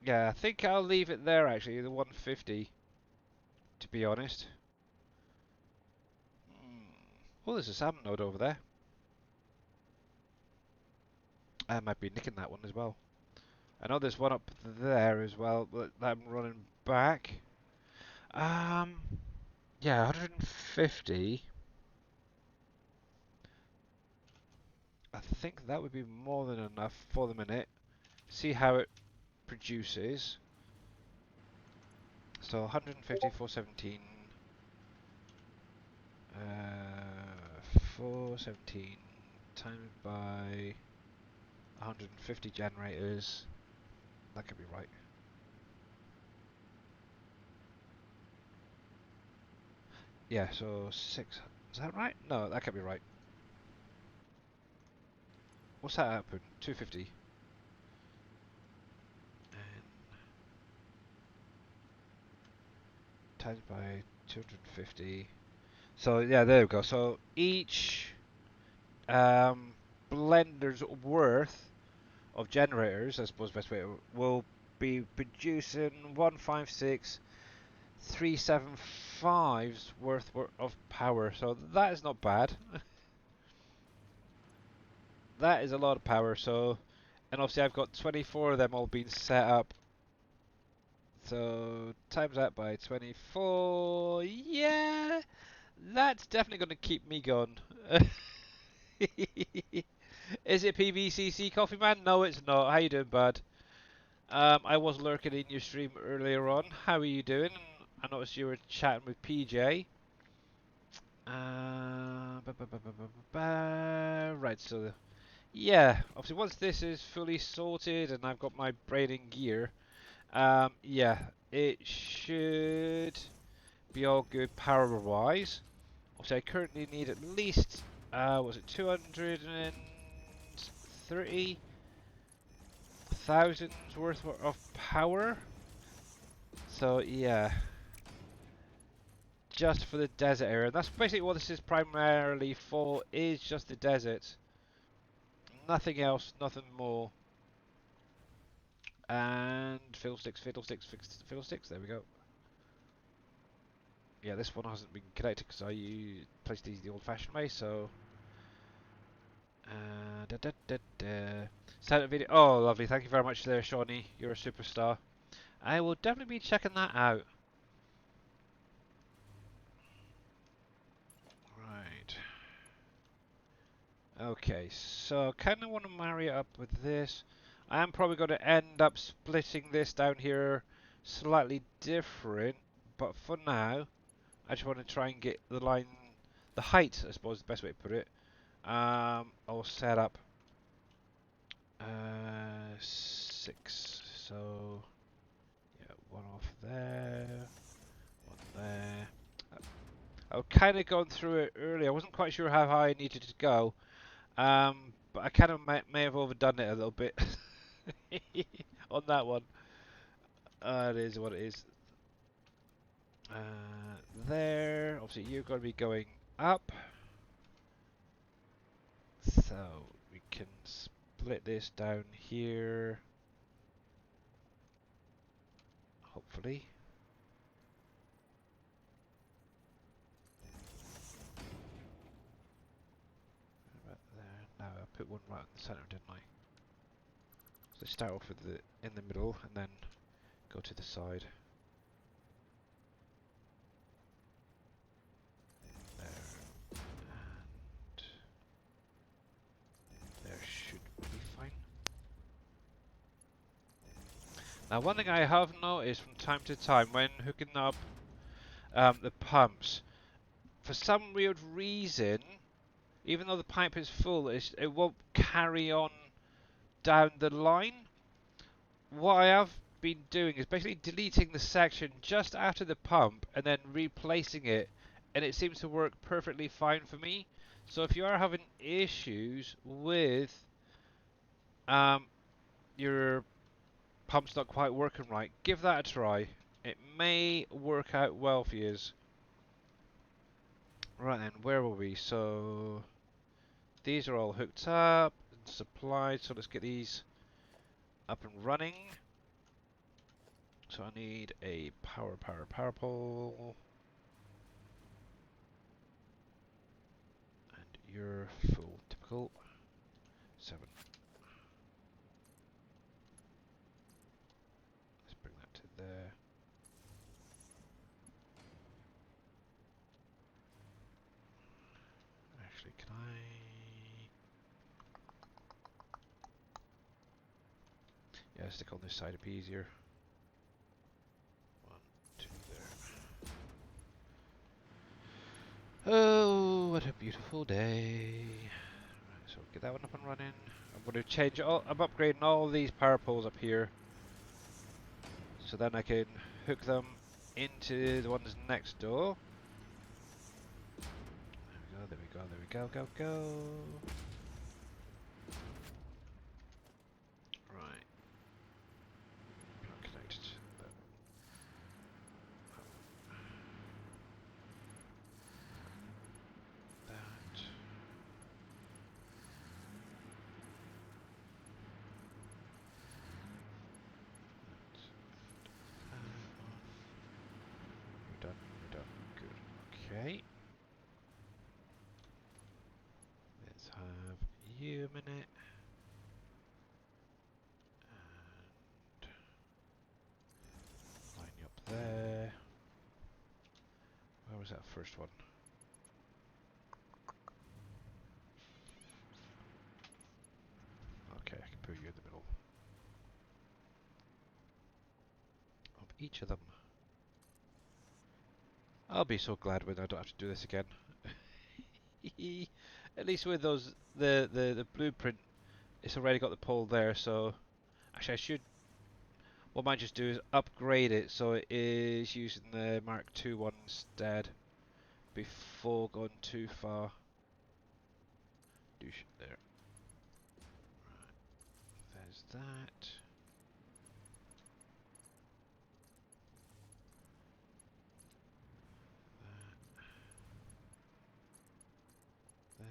Yeah, I think I'll leave it there actually, the 150, to be honest. Oh, there's a salmon node over there. I might be nicking that one as well. I know there's one up there as well, but I'm running back. Um, yeah, 150. I think that would be more than enough for the minute. See how it produces. So 150, 417. 417 times by 150 generators. That could be right. Yeah, so 6. Is that right? No, that can't be right. What's that output? 250. And times by 250. So yeah, there we go. So each blender's worth of generators, I suppose best way, will be producing 156,375's worth of power. So that is not bad. That is a lot of power. So, and obviously I've got 24 of them all being set up. So times that by 24. Yeah, that's definitely going to keep me going. Is it PVCC Coffee Man? No, it's not. How you doing, bud? I was lurking in your stream earlier on. How are you doing? I noticed you were chatting with PJ. Right, so yeah, obviously once this is fully sorted and I've got my braiding gear, yeah, it should be all good power-wise. Obviously I currently need at least, was it 230,000 worth of power? So yeah, just for the desert area. That's basically what this is primarily for, is just the desert. Nothing else, nothing more. And fiddlesticks, fiddlesticks, fiddlesticks, there we go. Yeah, this one hasn't been connected because I placed these the old-fashioned way, so... Sent a video. Oh, lovely. Thank you very much there, Shawnee. You're a superstar. I will definitely be checking that out. Right. Okay, so I kind of want to marry it up with this. I am probably going to end up splitting this down here slightly different, but for now, I just want to try and get the line, the height, I suppose is the best way to put it. I'll set up 6. So yeah, one off there, one there. I was kind of going through it earlier. I wasn't quite sure how high I needed to go, but I kind of may have overdone it a little bit on that one. It is what it is. There, obviously you're going to be going up, so we can split this down here, hopefully. About there. Now I put one right in the center, didn't I? So start off with the in the middle and then go to the side. There. And there should be fine. Now one thing I have noticed from time to time when hooking up the pumps. For some weird reason, even though the pipe is full, it won't carry on down the line. What I have been doing is basically deleting the section just after the pump and then replacing it, and it seems to work perfectly fine for me. So if you are having issues with your pump's not quite working right, give that a try. It may work out well for you. Right then, where were we? So these are all hooked up and supplied, so let's get these up and running. So I need a power pole. And you're full, typical. 7. Let's bring that to there. Actually, can I... Yeah, stick on this side, it'd be easier. 1, 2, there. Oh, what a beautiful day. Right, so get that one up and running. I'm going to change all, I'm upgrading all these power poles up here. So then I can hook them into the ones next door. There we go, there we go, go. Right. Not connected. That. We're done, we're done. Good. Okay. Let's have you a minute. And line you up there. Where was that first one? Okay, I can put you in the middle of each of them. I'll be so glad when I don't have to do this again. At least with those, the blueprint, it's already got the pole there, so actually I should, what I might just do is upgrade it so it is using the Mark II one instead before going too far. Douche there. Right, there's that. There.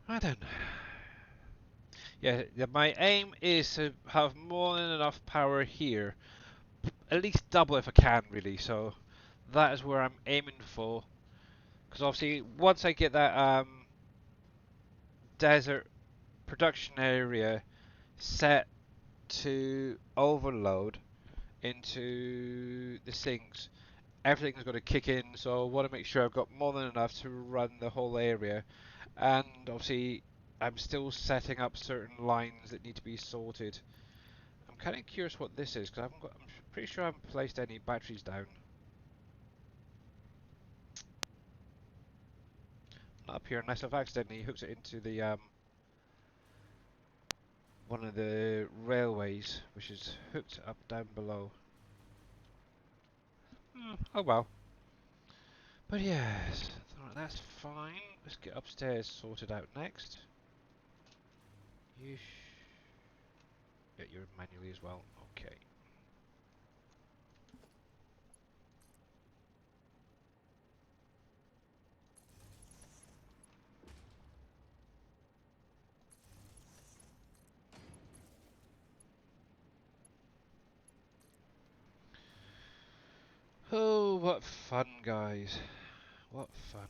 Right then. Yeah, my aim is to have more than enough power here. At least double if I can, really. So that is where I'm aiming for. Because obviously, once I get that desert production area set to overload into the sinks, everything's going to kick in. So I want to make sure I've got more than enough to run the whole area. And obviously, I'm still setting up certain lines that need to be sorted. I'm kind of curious what this is because I'm pretty sure I haven't placed any batteries down. Not up here unless I've accidentally hooked it into the one of the railways, which is hooked up down below. Oh well. But yes, alright, that's fine. Let's get upstairs sorted out next. Yeesh. Yeah, you're manually as well. Okay. Oh, what fun, guys. What fun.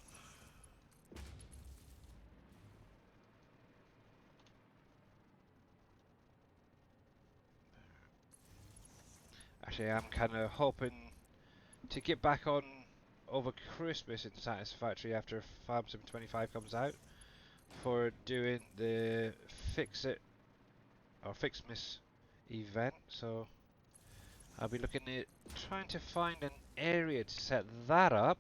Actually, I'm kind of hoping to get back on over Christmas in Satisfactory after Farm Sim 25 comes out for doing the Fix It or Fixmas event. So I'll be looking at trying to find an area to set that up.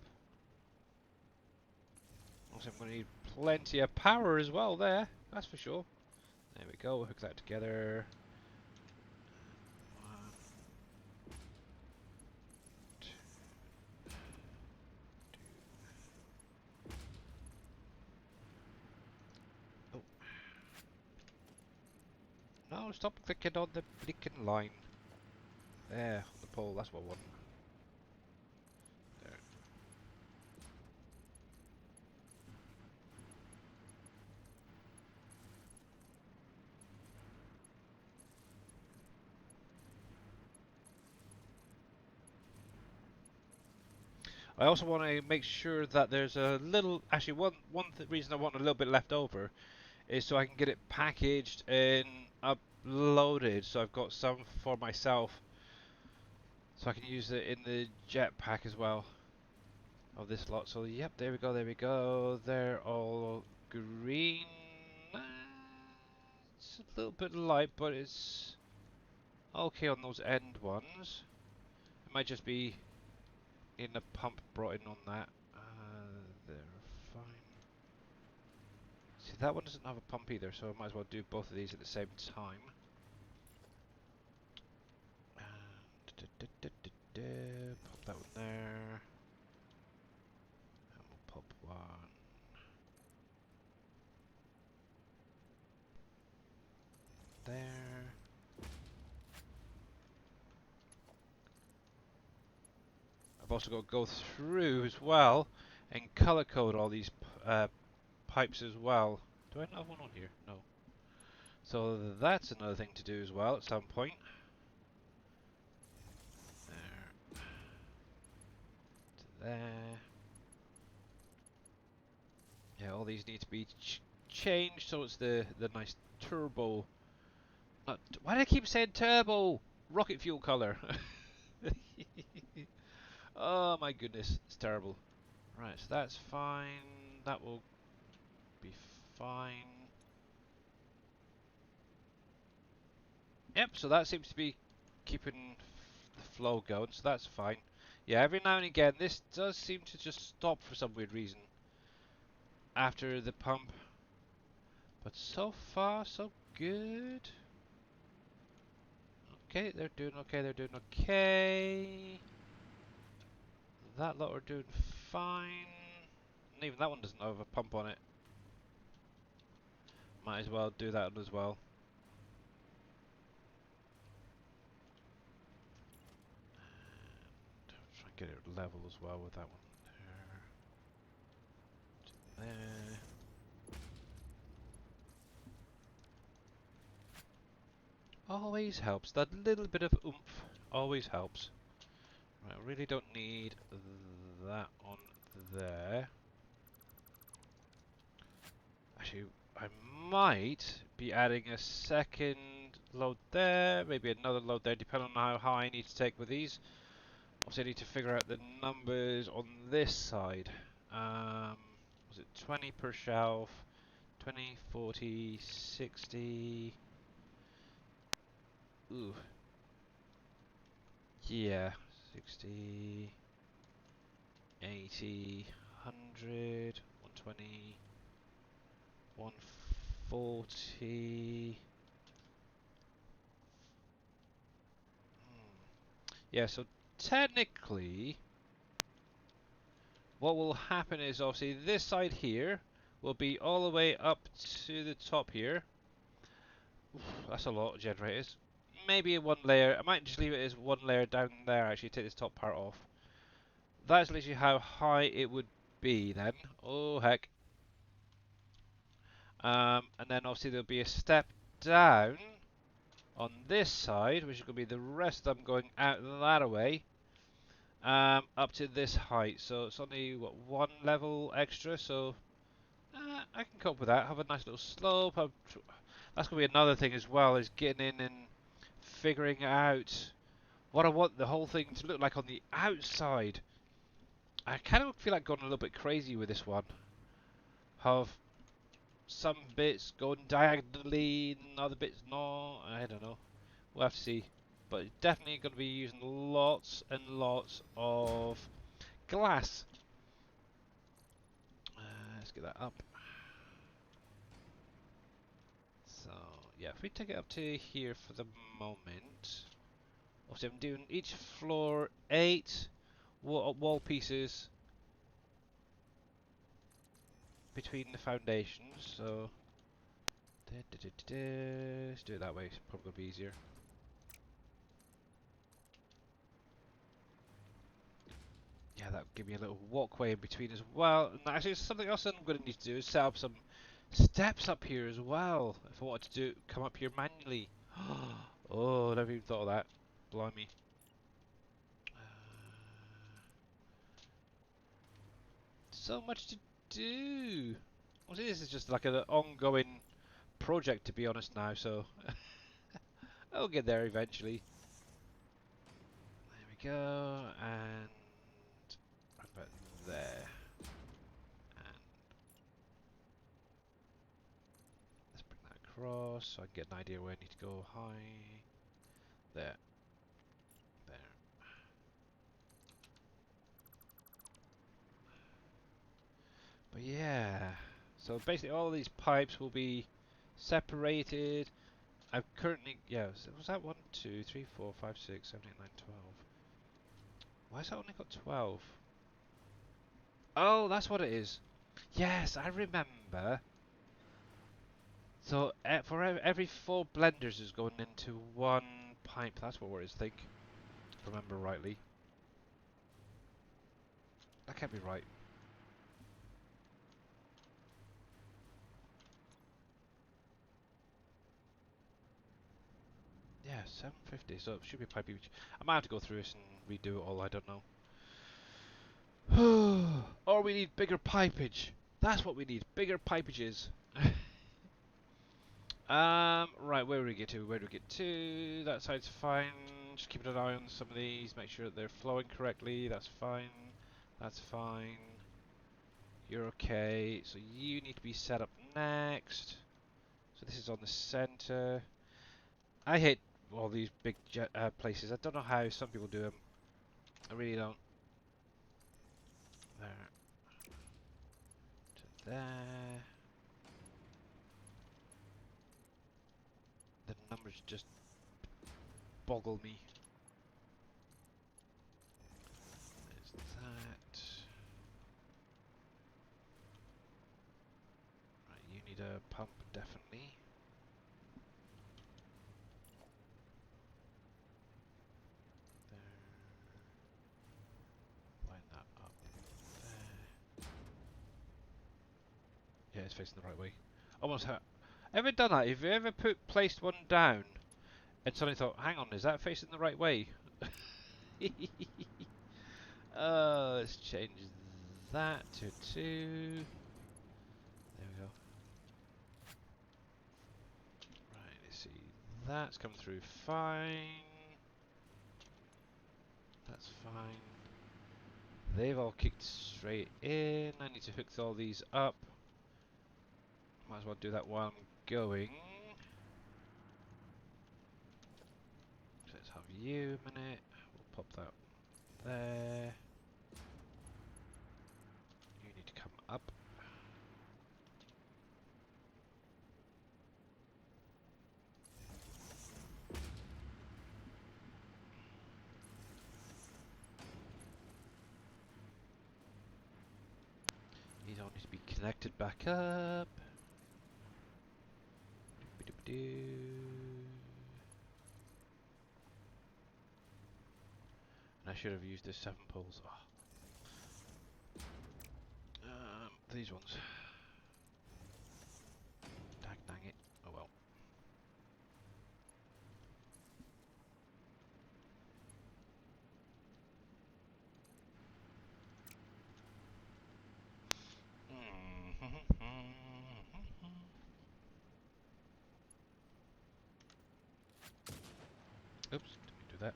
Also, I'm going to need plenty of power as well there, that's for sure. There we go, hook that together. One, two, oh. No, stop clicking on the blinking line. There, on the pole, that's what I want. There. I also want to make sure that there's a little, actually one reason I want a little bit left over is so I can get it packaged and uploaded, so I've got some for myself, so I can use it in the jetpack as well of this lot. So yep, there we go, there we go. They're all green. It's a little bit light, but it's okay on those end ones. It might just be in a pump brought in on that. They're fine. See, that one doesn't have a pump either, so I might as well do both of these at the same time. Pop that one there. And we'll pop one there. I've also got to go through as well and color code all these pipes as well. Do I not have one on here? No. So that's another thing to do as well at some point. There. To there. Yeah, all these need to be changed so it's the nice turbo. Not, why do I keep saying turbo? Rocket fuel color. Oh my goodness, it's terrible. Right, so that's fine. That will be fine. Yep, so that seems to be keeping the flow going, so that's fine. Yeah, every now and again this does seem to just stop for some weird reason after the pump. But so far, so good. Okay, they're doing okay, they're doing okay. That lot are doing fine. And even that one doesn't have a pump on it. Might as well do that one as well. And try and get it level as well with that one. There. There. Always helps. That little bit of oomph always helps. Right, I really don't need that on there. Actually, I might be adding a second load there, maybe another load there, depending on how high I need to take with these. Also, I need to figure out the numbers on this side. Was it 20 per shelf? 20, 40, 60. Ooh. Yeah, 60, 80, 100, 120, 140. Yeah, so technically, what will happen is obviously this side here will be all the way up to the top here. Oof, that's a lot of generators. Maybe one layer. I might just leave it as one layer down there, actually, take this top part off. That's literally how high it would be then. Oh, heck. And then obviously there'll be a step down on this side, which is going to be the rest of them going out that way, up to this height. So it's only, what, one level extra, so I can cope with that. Have a nice little slope. That's going to be another thing as well, is getting in and figuring out what I want the whole thing to look like on the outside. I kind of feel like going a little bit crazy with this one. Have some bits going diagonally and other bits not. I don't know. We'll have to see. But it's definitely going to be using lots and lots of glass. Let's get that up. So, yeah, if we take it up to here for the moment. Obviously, I'm doing each floor 8 wall pieces between the foundations. So, let's do it that way. It's probably be easier. Yeah, that would give me a little walkway in between as well. And actually, something else that I'm going to need to do is set up some steps up here as well. If I wanted to come up here manually. Oh, never even thought of that. Blimey. So much to do. Well, see, this is just like an ongoing project, to be honest now. So I'll get there eventually. There we go, and right about there. And let's bring that across so I can get an idea where I need to go. High. There. There. But yeah. So basically all these pipes will be separated. I've currently, yeah, was that 1, 2, 3, 4, 5, 6, 7, 8, 9, 12? Why has that only got 12? Oh, that's what it is. Yes, I remember. So for every 4 blenders is going into 1 pipe. That's what it is, I think. If I remember rightly. That can't be right. Yeah, 750. So it should be pipe each. I might have to go through this and redo it all. I don't know. Or we need bigger pipage. That's what we need. Bigger pipages. Right, where do we get to? Where do we get to? That side's fine. Just keep an eye on some of these. Make sure that they're flowing correctly. That's fine. That's fine. You're okay. So you need to be set up next. So this is on the center. I hate all these big places. I don't know how some people do them. I really don't. There. To there. The numbers just boggle me. There's that. Right, you need a pump, definitely. There. Line that up there. Yeah, it's facing the right way. Almost ever done that? Have you ever placed one down and suddenly thought, hang on, is that facing the right way? Let's change that to 2. There we go. Right, let's see. That's come through fine. That's fine. They've all kicked straight in. I need to hook all these up. Might as well do that while I'm going. So let's have you a minute. We'll pop that there. You need to come up. These all need to be connected back up. And I should have used the 7 poles. Oh. These ones. Dang it. Oh well. Oops, didn't do that.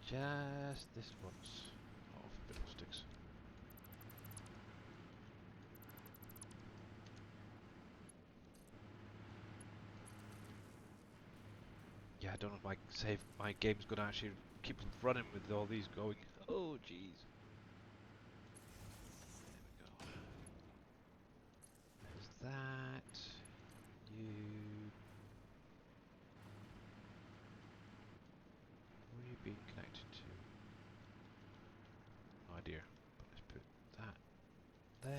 Just this once. Oh, fiddlesticks. Yeah, I don't know if my game's gonna actually keep running with all these going. Oh jeez. There we go. There's that. You. Where are you being connected to? No idea. But let's put that there.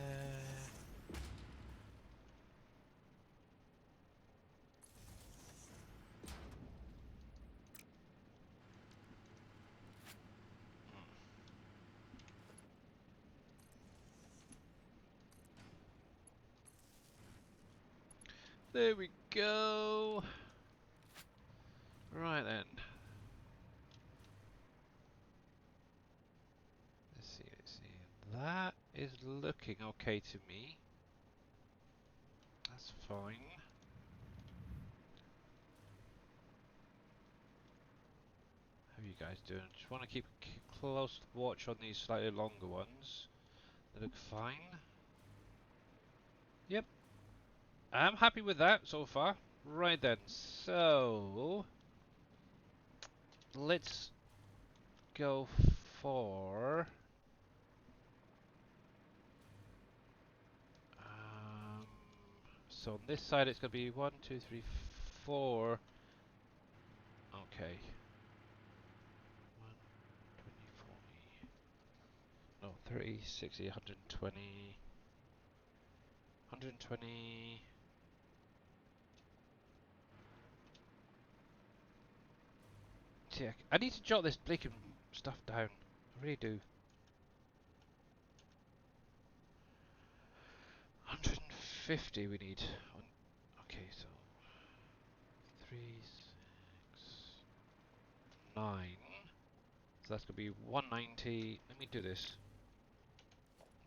There we go. Right then. Let's see, let's see. That is looking okay to me. That's fine. How are you guys doing? Just want to keep close watch on these slightly longer ones. They look fine. Yep. I'm happy with that so far. Right then, so let's go for um, so on this side it's gonna be 1, 2, 3, 4. Okay. 1, 20, 40. No, 30, 60, 120. 120. See, I need to jot this blinking stuff down. I really do. 150 we need. Okay, so 3, 6, 9. So that's gonna be 190. Let me do this.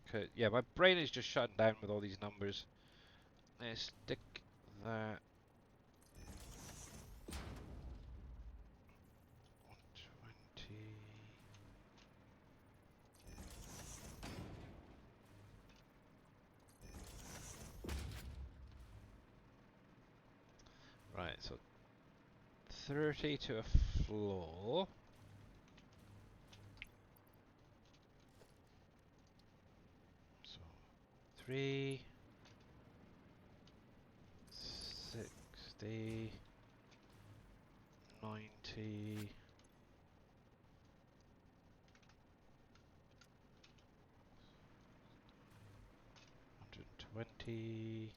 Okay, yeah, my brain is just shutting down with all these numbers. Let's stick that 120. Right, so 30 to a floor. So 3, 60, 90. 120.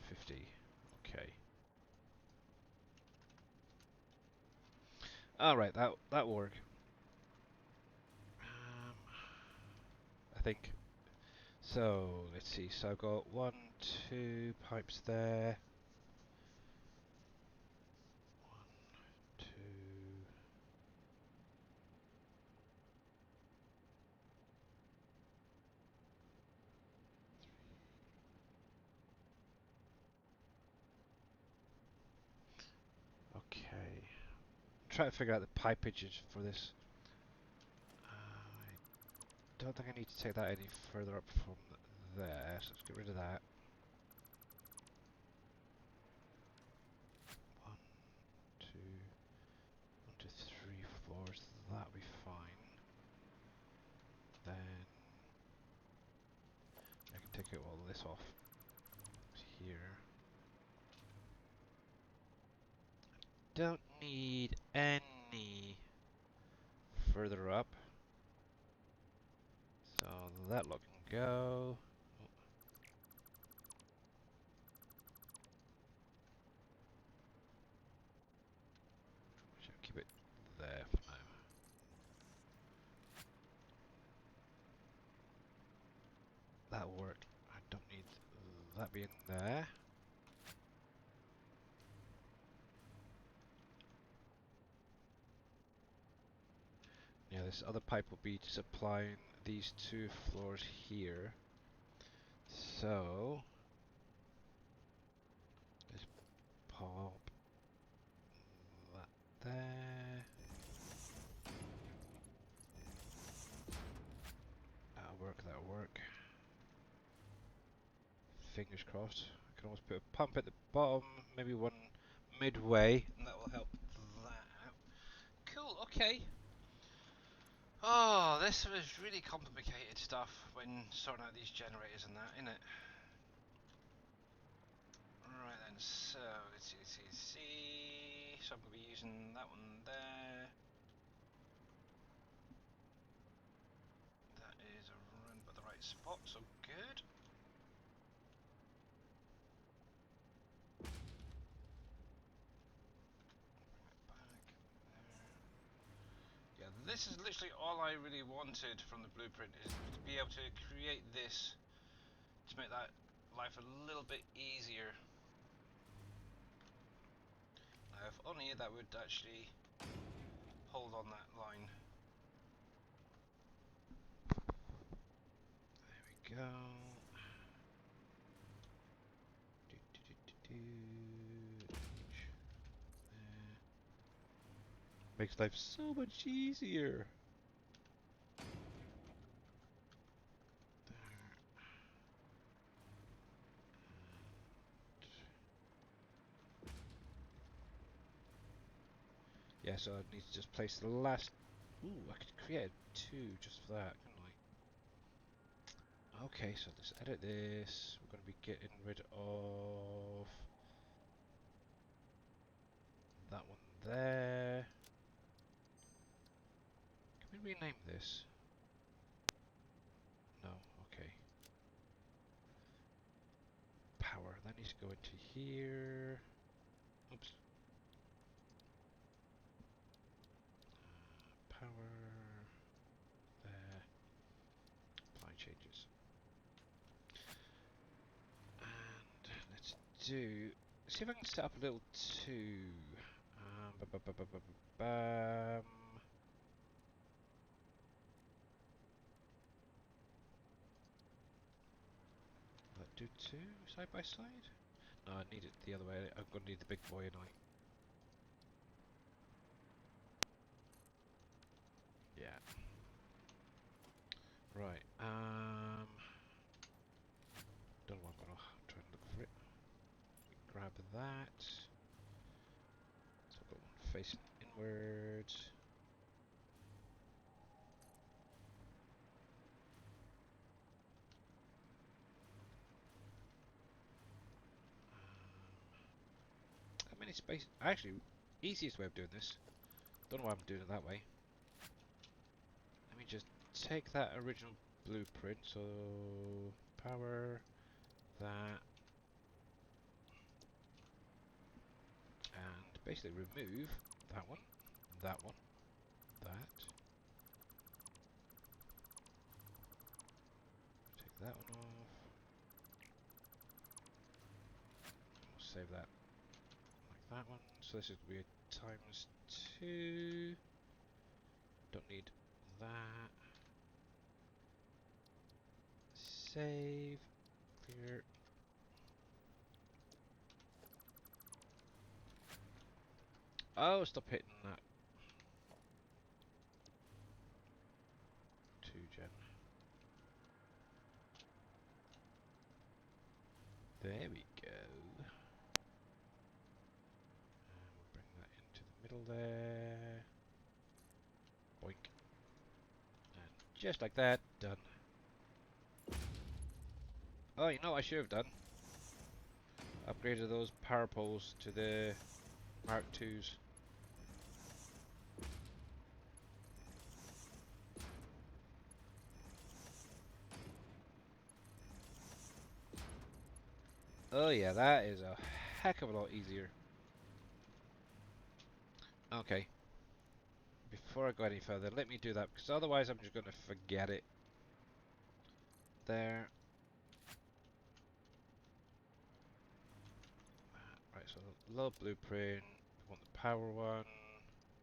150. Okay. Alright, that'll work. I think. So let's see. So I've got 1, 2 pipes there. 1, 2. Okay. I'm trying to figure out the pipages for this. I don't think I need to take that any further up from there, so let's get rid of that. 1, 2, 1 to 3 floors. That'll be fine. Then I can take all this off here. Don't need any further up. So that lot can go. Oh, should keep it there for now. That'll work. I don't need that being there. Yeah, this other pipe will be supplying these 2 floors here. So let's pop fingers crossed. I can always put a pump at the bottom, maybe one midway, and that will help that out. Cool, okay. Oh, this was really complicated stuff when sorting out these generators and that, isn't it? Right then, so let's see. So I'm going to be using that one there. That is around about the right spot, so good. Back there. Yeah, this is literally all I really wanted from the blueprint, is to be able to create this to make that life a little bit easier. Now, if only that would actually hold on that line. There we go. There. Makes life so much easier. There. Yeah, so I need to just place the last. Ooh, I could create two just for that, couldn't I? Okay, so let's edit this. We're going to be getting rid of that one there. Can we rename this? No, okay. Power, that needs to go into here. Oops. Power. There. Apply changes. And let's do. See if I can set up a little 2. Bam. Will that do 2 side by side? No, I need it the other way. I'm going to need the big boy, and yeah. Right. Don't know what I'm going to try and look for it. Grab that. So I've got one facing inwards. How many space? Actually, easiest way of doing this. Don't know why I'm doing it that way. Let me just take that original blueprint. So power that, and basically remove that one, that, take that one off, we'll save that like that one, so this is going to be a ×2, don't need that, save, clear, oh stop hitting that 2 gen. There we go. And we'll bring that into the middle there. Boink. And just like that, done. Oh, you know what I should have done? Upgraded those power poles to the Mark IIs. Oh yeah, that is a heck of a lot easier. Okay. Before I go any further, let me do that, because otherwise I'm just going to forget it. There. Right, so the low blueprint, we want the power one,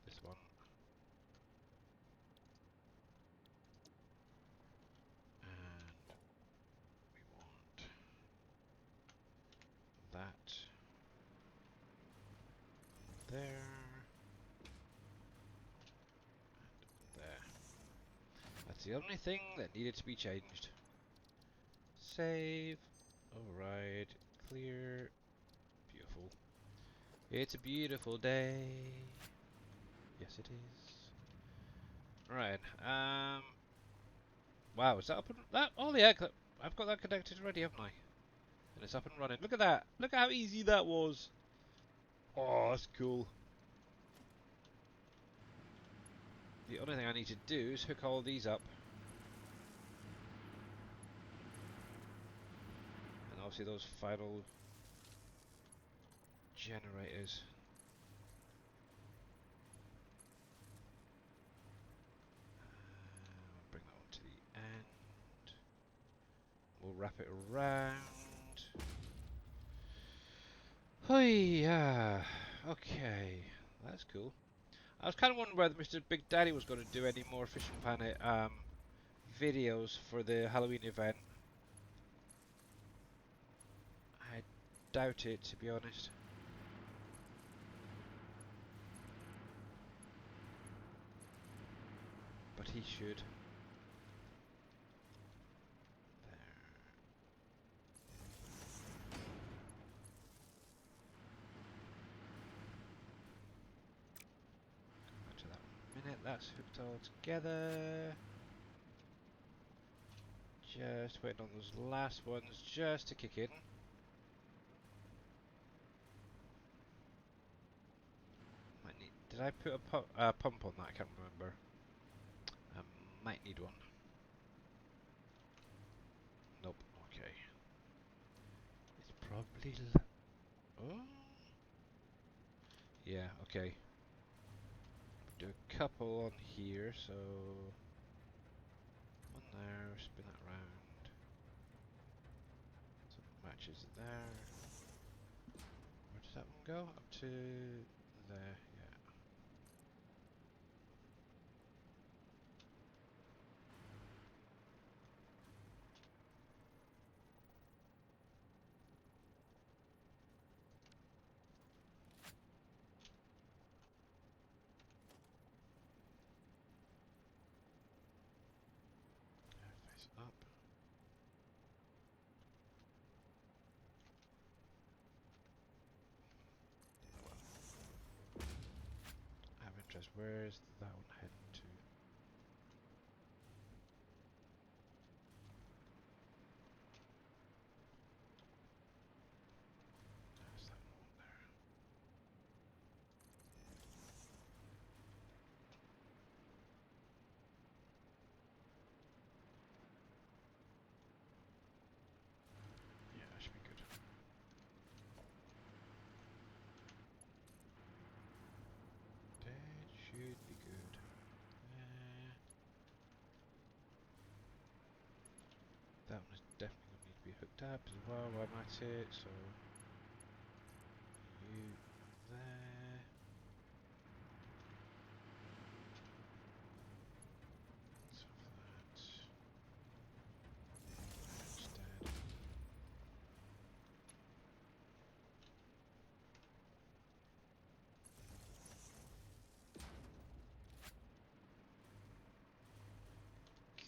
this one. And we want that there. And there. That's the only thing that needed to be changed. Save. Override. Clear. Beautiful. It's a beautiful day. Yes, it is. Right. Wow, is that up and that? Oh yeah, I've got that connected already, haven't I? And it's up and running. Look at that. Look at how easy that was. Oh, that's cool. The only thing I need to do is hook all these up. And obviously those final generators. Bring that one to the end. We'll wrap it around. Hiya. Okay, that's cool. I was kind of wondering whether Mr. Big Daddy was going to do any more Fishing Planet videos for the Halloween event. I doubt it, to be honest. But he should. There. Go back to that minute. That's hooked all together. Just waiting on those last ones just to kick in. Might need. Did I put a pump on that? I can't remember. I might need one. Nope. Okay. It's probably. Oh. Yeah. Okay. Do a couple on here, so one there. Spin that round. So it matches there. Where does that one go? Up to there. Yeah. Face up. I have interest. Where's that one heading to? There's that one there. Yeah, that should be good. That should be good. That one is definitely going to need to be hooked up as well while I'm at it, so you there. Let's have that. Instead.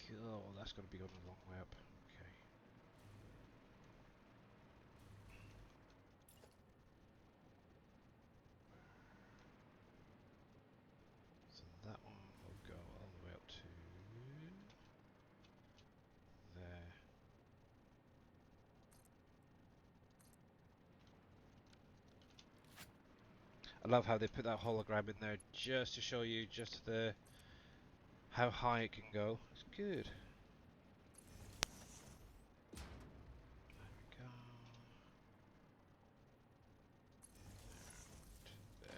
Cool, that's going to be going a long way up. Okay. So that one will go all the way up to there. I love how they put that hologram in there just to show you just the how high it can go. It's good. There we go. There.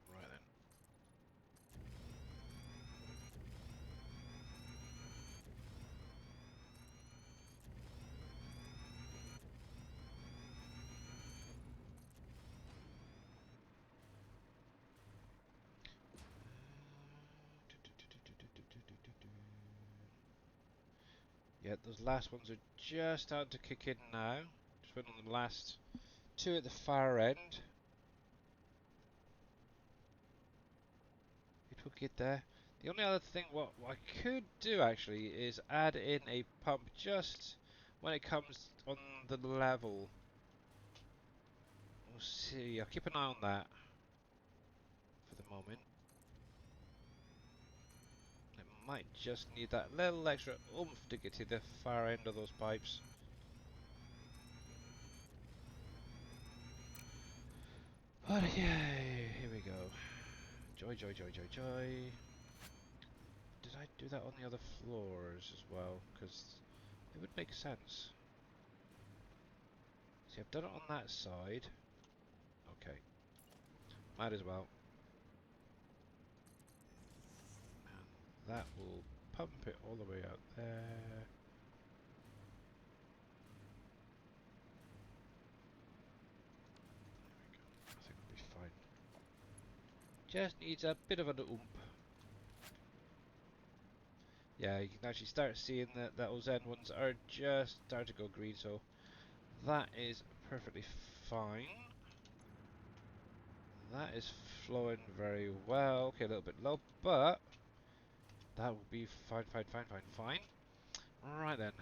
Right then. Yeah, those last ones are just starting to kick in now. Just went on the last two at the far end. It will get there. The only other thing what I could do actually is add in a pump just when it comes on the level. We'll see. I'll keep an eye on that for the moment. It might just need that little extra oomph to get to the far end of those pipes. But yay, here we go. Joy, joy, joy, joy, joy. Did I do that on the other floors as well? Because it would make sense. See, I've done it on that side. Okay. Might as well. And that will pump it all the way out there. I think we'll be fine. Just needs a bit of an oomph. Yeah, you can actually start seeing that those end ones are just starting to go green, so that is perfectly fine. That is flowing very well. Okay, a little bit low, but that will be fine, fine, fine, fine, fine. Right then.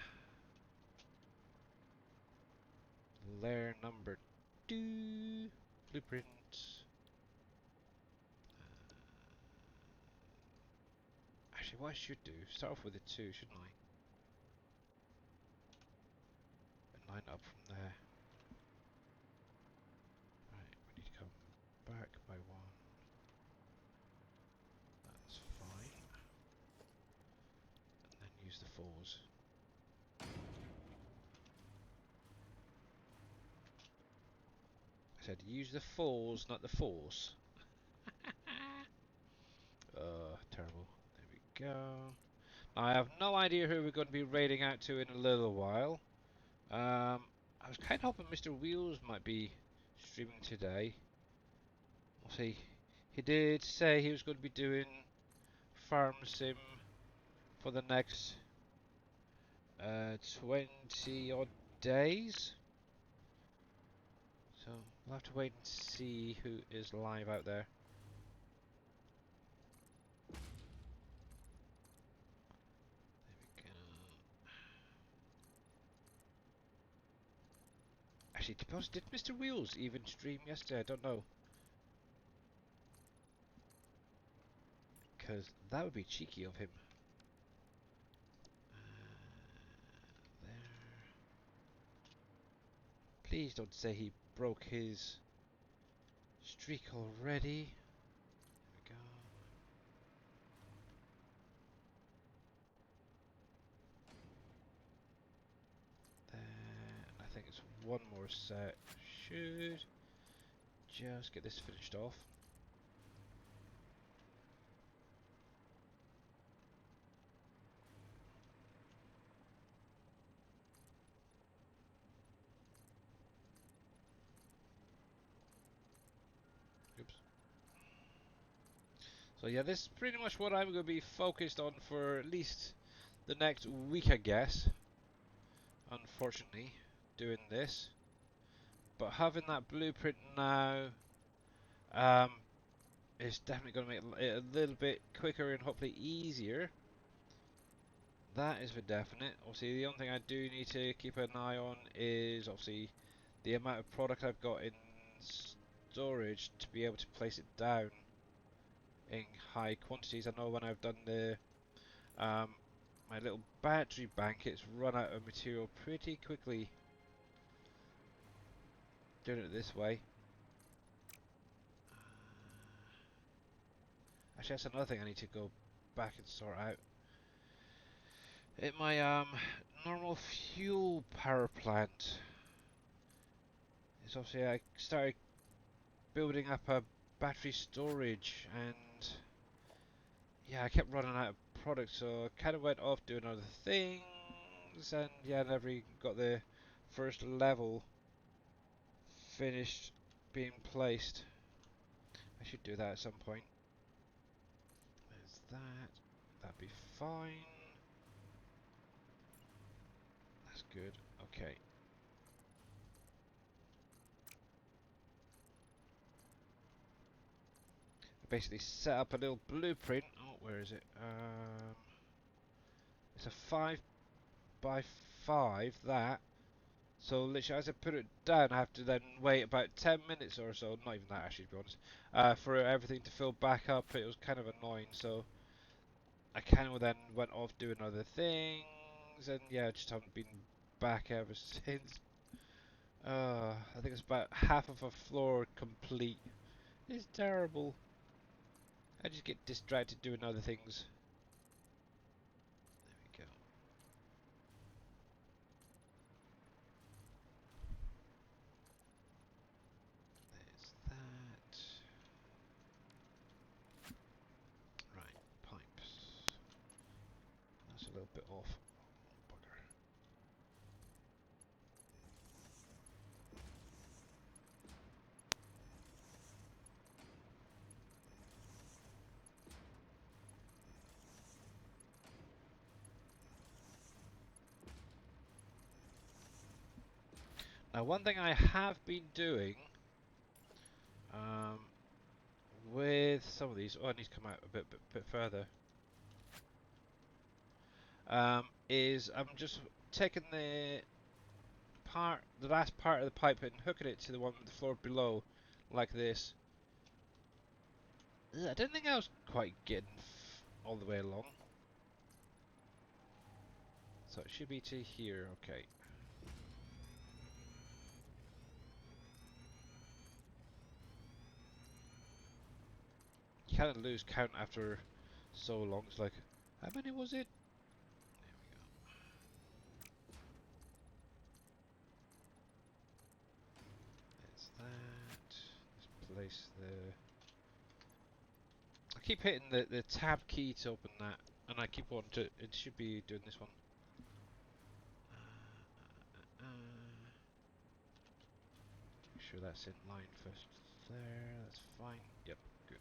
Layer number 2. Blueprint. Actually, what I should do, start off with a 2, shouldn't I? And line up from there. Right, we need to come back by 1. That's fine. And then use the 4s. I said use the 4s, not the force. Terrible. There we go. Now, I have no idea who we're going to be raiding out to in a little while. I was kind of hoping Mr. Wheels might be streaming today. We'll see. He did say he was going to be doing Farm Sim for the next 20 odd days. So we'll have to wait and see who is live out there. There we go. Actually, to be honest, did Mr. Wheels even stream yesterday? I don't know. Because that would be cheeky of him. There. Please don't say he broke his streak already. There we go. There. I think it's one more set. Should just get this finished off. Oops. So yeah, this is pretty much what I'm going to be focused on for at least the next week, I guess. Unfortunately, doing this. But having that blueprint now is definitely going to make it a little bit quicker and hopefully easier. That is for definite. Obviously, the only thing I do need to keep an eye on is obviously the amount of product I've got in storage to be able to place it down in high quantities. I know when I've done the my little battery bank, it's run out of material pretty quickly doing it this way. Actually, that's another thing I need to go back and sort out. At my normal fuel power plant, it's obviously I started building up a battery storage, and yeah, I kept running out of product, so I kind of went off doing other things, and yeah, never even got the first level finished being placed. I should do that at some point. There's that. That'd be fine. That's good. Okay. I basically set up a little blueprint. Oh, where is it? It's a 5 by 5, that. So literally as I put it down, I have to then wait about 10 minutes or so, not even that actually to be honest, for everything to fill back up. It was kind of annoying, so I kind of then went off doing other things, and yeah, I just haven't been back ever since. I think it's about half of a floor complete. It's terrible. I just get distracted doing other things. There we go. There's that. Right, pipes. That's a little bit off. Bugger. Now, one thing I have been doing um, with some of these, oh, I need to come out a bit further, is I'm just taking the last part of the pipe and hooking it to the one with the floor below, like this. Ugh, I didn't think I was quite getting all the way along. So it should be to here, okay. You kind of lose count after so long. It's like, how many was it? There we go. There's that. Let's place the... I keep hitting the tab key to open that, and I keep on to... It should be doing this one. Make sure that's in line first. There, that's fine. Yep, good.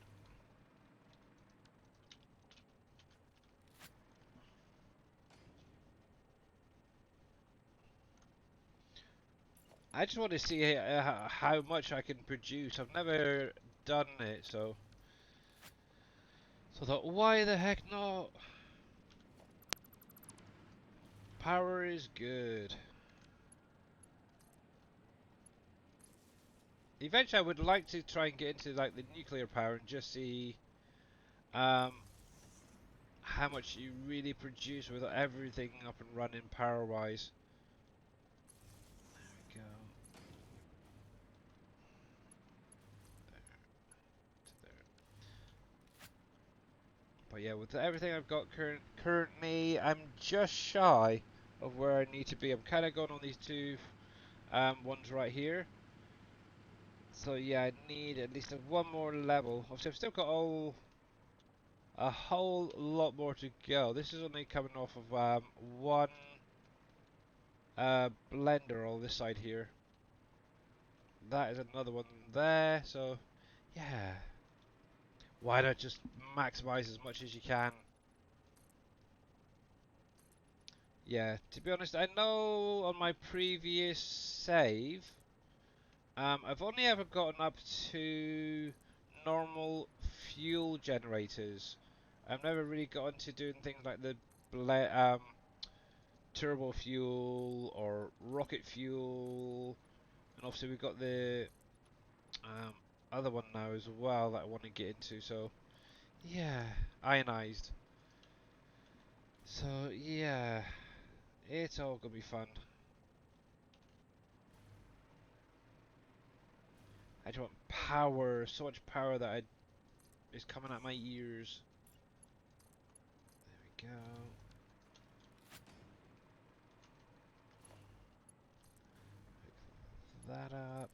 I just want to see how much I can produce. I've never done it, so I thought, why the heck not? Power is good. Eventually, I would like to try and get into like the nuclear power and just see how much you really produce with everything up and running power-wise. There we go. There to there. But yeah, with everything I've got currently, I'm just shy of where I need to be. I'm kind of going on these two ones right here. So yeah, I need at least one more level. Obviously, I've still got a whole lot more to go. This is only coming off of one blender on this side here. That is another one there. So yeah, why not just maximize as much as you can? Yeah, to be honest, I know on my previous save, I've only ever gotten up to normal fuel generators. I've never really got into doing things like the turbo fuel or rocket fuel, and obviously we've got the other one now as well that I want to get into. So yeah, ionized. So yeah, it's all gonna be fun. I just want power, so much power that is coming out my ears. There we go. Pick that up.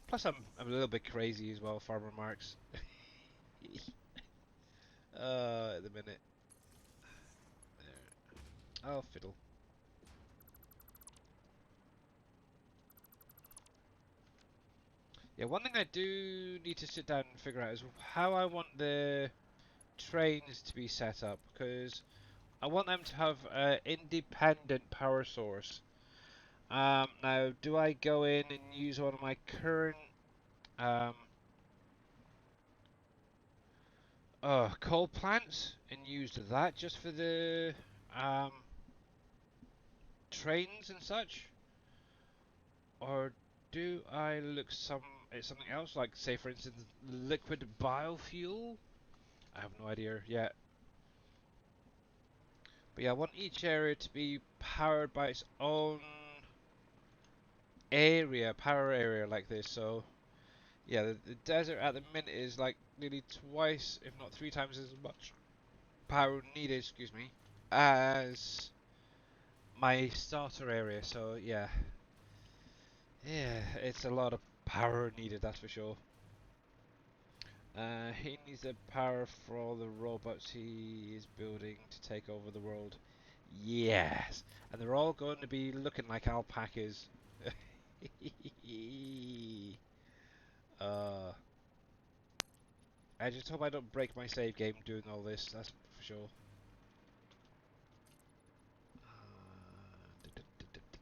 Plus, I'm a little bit crazy as well, Farmer Marks. At the minute. There. Oh, fiddle. Yeah, one thing I do need to sit down and figure out is how I want the trains to be set up, because I want them to have an independent power source. Now, do I go in and use one of my current um, coal plants and use that just for the um, trains and such? Or do I look at something else, like say for instance liquid biofuel? I have no idea yet. But yeah, I want each area to be powered by its own power area like this. So yeah, the desert at the minute is like nearly twice, if not three times as much power needed, excuse me, as my starter area. So yeah, it's a lot of power needed, that's for sure. He needs the power for all the robots he is building to take over the world. Yes, and they're all going to be looking like alpacas. uh, I just hope I don't break my save game doing all this, that's for sure.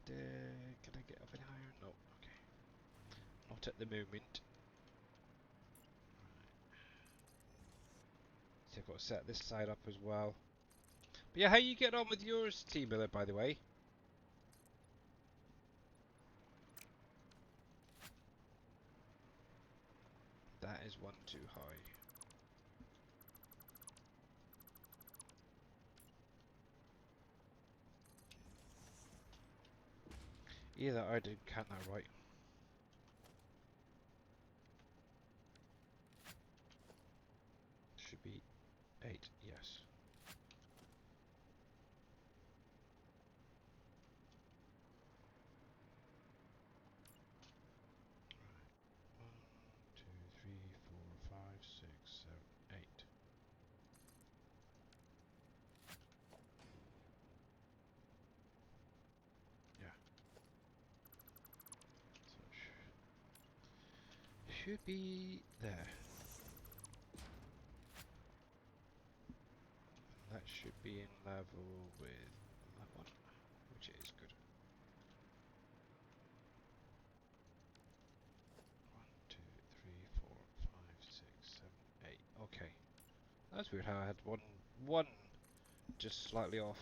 Can I get up any higher? No, okay. Not at the moment. So I've got to set this side up as well. But yeah, how you get on with yours, T-Miller, by the way? That is one too high. Either I did count that right. Should be 8, yes. Right. 1, 2, 3, 4, 5, 6, 7, 8. Yeah. So it should be there. That should be in level with that one, which is good. 1, 2, 3, 4, 5, 6, 7, 8. Okay. That's weird how I had one just slightly off.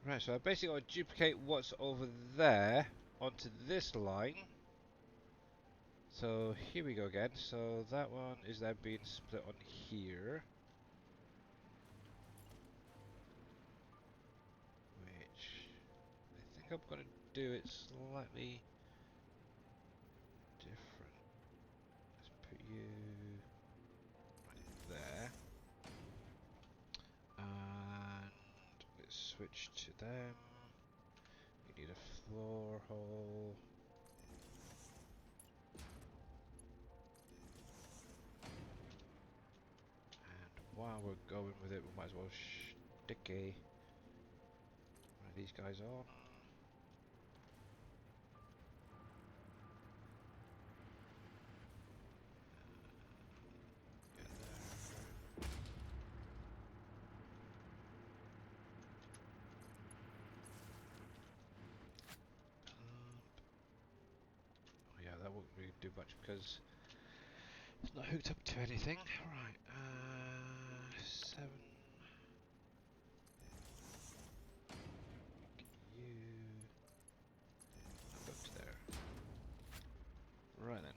Right, so I basically got to duplicate what's over there onto this line. So here we go again. So that one is then being split on here. Which I think I'm going to do it slightly different. Let's put you right there. And let's switch to them. We need a floor hole. And while we're going with it, we might as well stick one of these guys on. Get there. Oh yeah, that won't really do much because it's not hooked up to anything. Right, 7. You hooked there. Right then.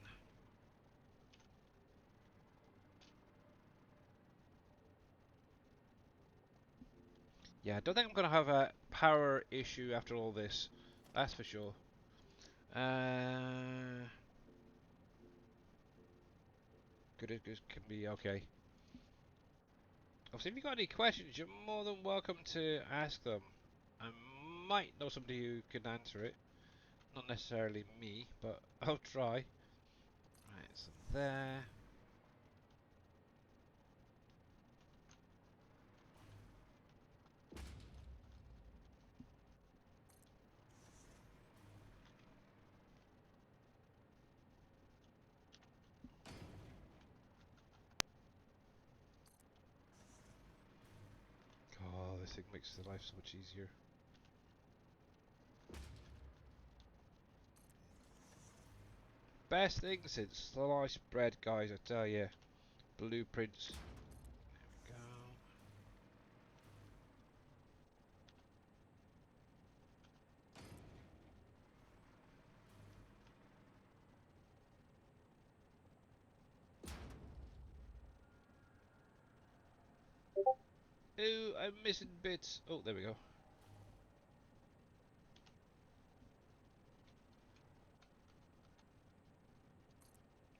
Yeah, I don't think I'm gonna have a power issue after all this. That's for sure. Good as can be. Okay. Obviously, if you got any questions, you're more than welcome to ask them. I might know somebody who can answer it. Not necessarily me, but I'll try. Right, so there. This thing makes the life so much easier. Best thing since sliced bread, guys, I tell you. Blueprints. There we go. Oh, I'm missing bits. Oh, there we go.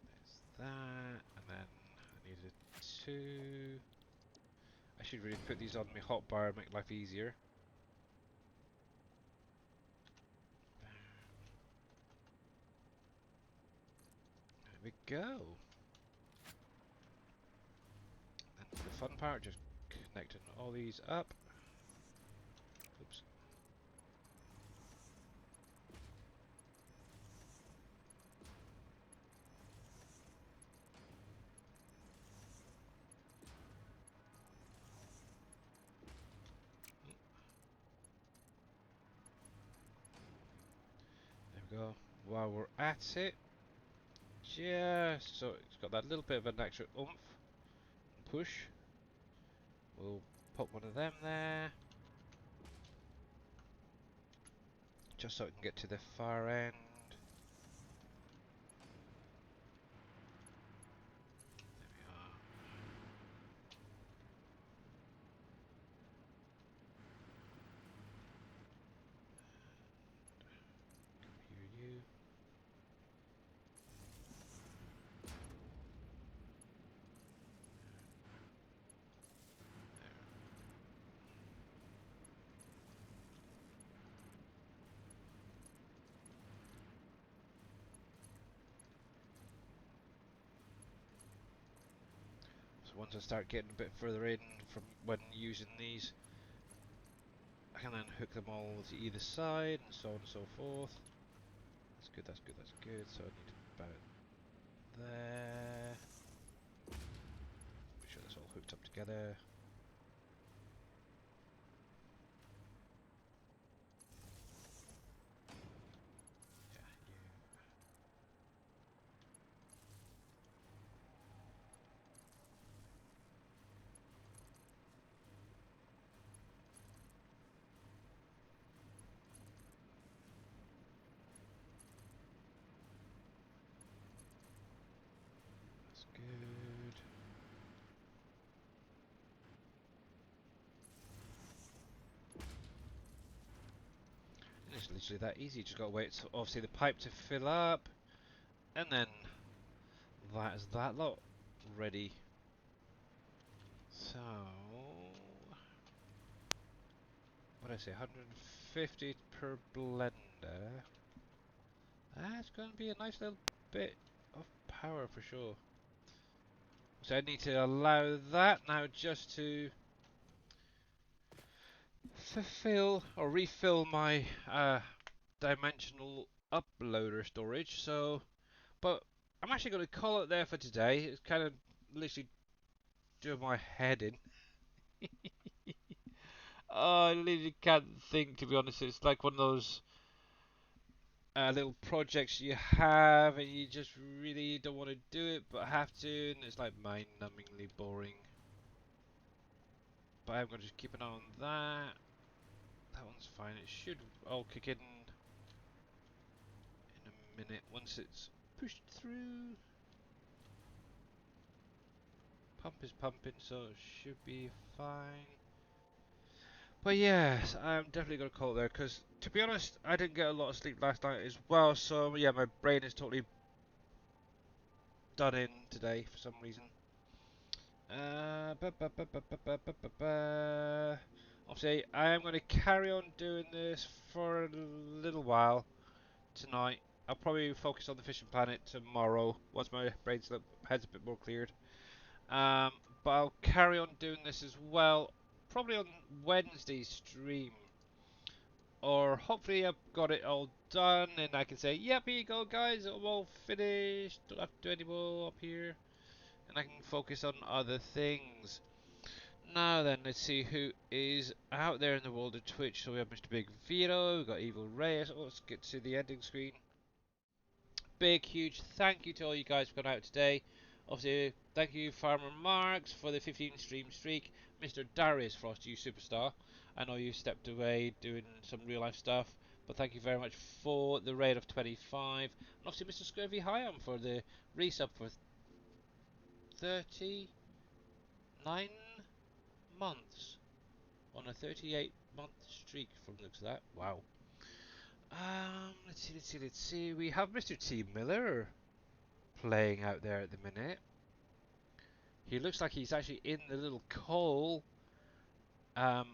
There's that, and then I needed 2. I should really put these on my hotbar and make life easier. There we go. And the fun part, just connecting all these up. Oops. There we go. While we're at it, just so it's got that little bit of an extra oomph and push. We'll put one of them there, just so it can get to the far end. There we are. Here you. So once I start getting a bit further in from when using these, I can then hook them all to either side and so on and so forth. That's good, that's good, that's good. So I need about there. Make sure that's all hooked up together. Yeah, that's good. And it's literally that easy. Just gotta wait, so obviously the pipe to fill up, and then that is that lot ready. So what did I say? 150 per blender. That's going to be a nice little bit of power for sure. So I need to allow that now just to fulfill or refill my dimensional uploader storage. So, but I'm actually going to call it there for today. It's kind of literally doing my head in. Oh, I literally can't think, to be honest. It's like one of those little projects you have and you just really don't want to do it but have to, and it's like mind-numbingly boring. But I'm going to just keep an eye on that. That one's fine. It should all kick in a minute once it's pushed through. Pump is pumping, so it should be fine. But yes, I'm definitely going to call it there because, to be honest, I didn't get a lot of sleep last night as well. So yeah, my brain is totally done in today for some reason. Obviously, I am going to carry on doing this for a little while tonight. I'll probably focus on the fishing planet tomorrow once my head's a bit more cleared. But I'll carry on doing this as well, probably on Wednesday's stream. Or hopefully I've got it all done and I can say, yep, here you go guys, I'm all finished, don't have to do any more up here. And I can focus on other things. Now then, let's see who is out there in the world of Twitch. So we have Mr. Big Vito, we've got Evil Reyes. Oh, let's get to the ending screen. Big, huge thank you to all you guys for coming out today. Obviously, thank you Farmer Marks for the 15 stream streak. Mr. Darius Frost, you superstar. I know you stepped away doing some real life stuff, but thank you very much for the raid of 25. And obviously Mr. Scurvy Hyam for the resub for 39 months on a 38-month streak from the looks of that. Wow. Let's see. We have Mr. T Miller playing out there at the minute. He looks like he's actually in the little coal um,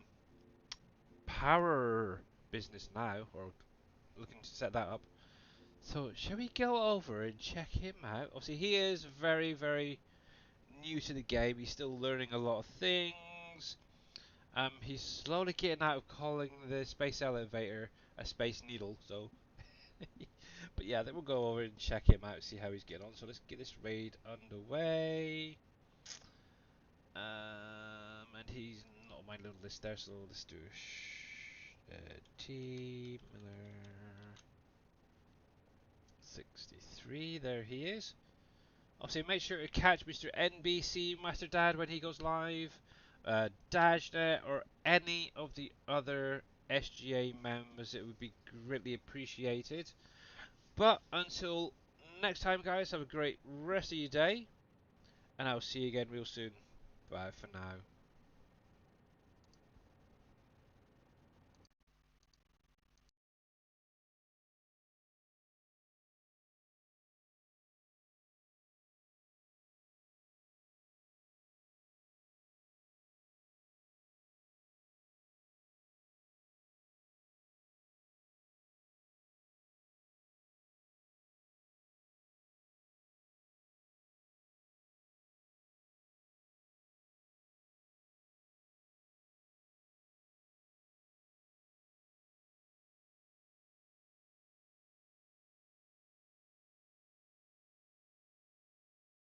power business now, or looking to set that up. So, shall we go over and check him out? Obviously, he is very, very new to the game. He's still learning a lot of things. He's slowly getting out of calling the space elevator a space needle. So, but yeah, then we'll go over and check him out, see how he's getting on. So let's get this raid underway. And he's not on my little list there, so let's do T Miller 63. There he is. Obviously, make sure to catch Mr. NBC Master Dad when he goes live, Dajnet, or any of the other SGA members. It would be greatly appreciated. But until next time, guys, have a great rest of your day, and I'll see you again real soon. Bye for now.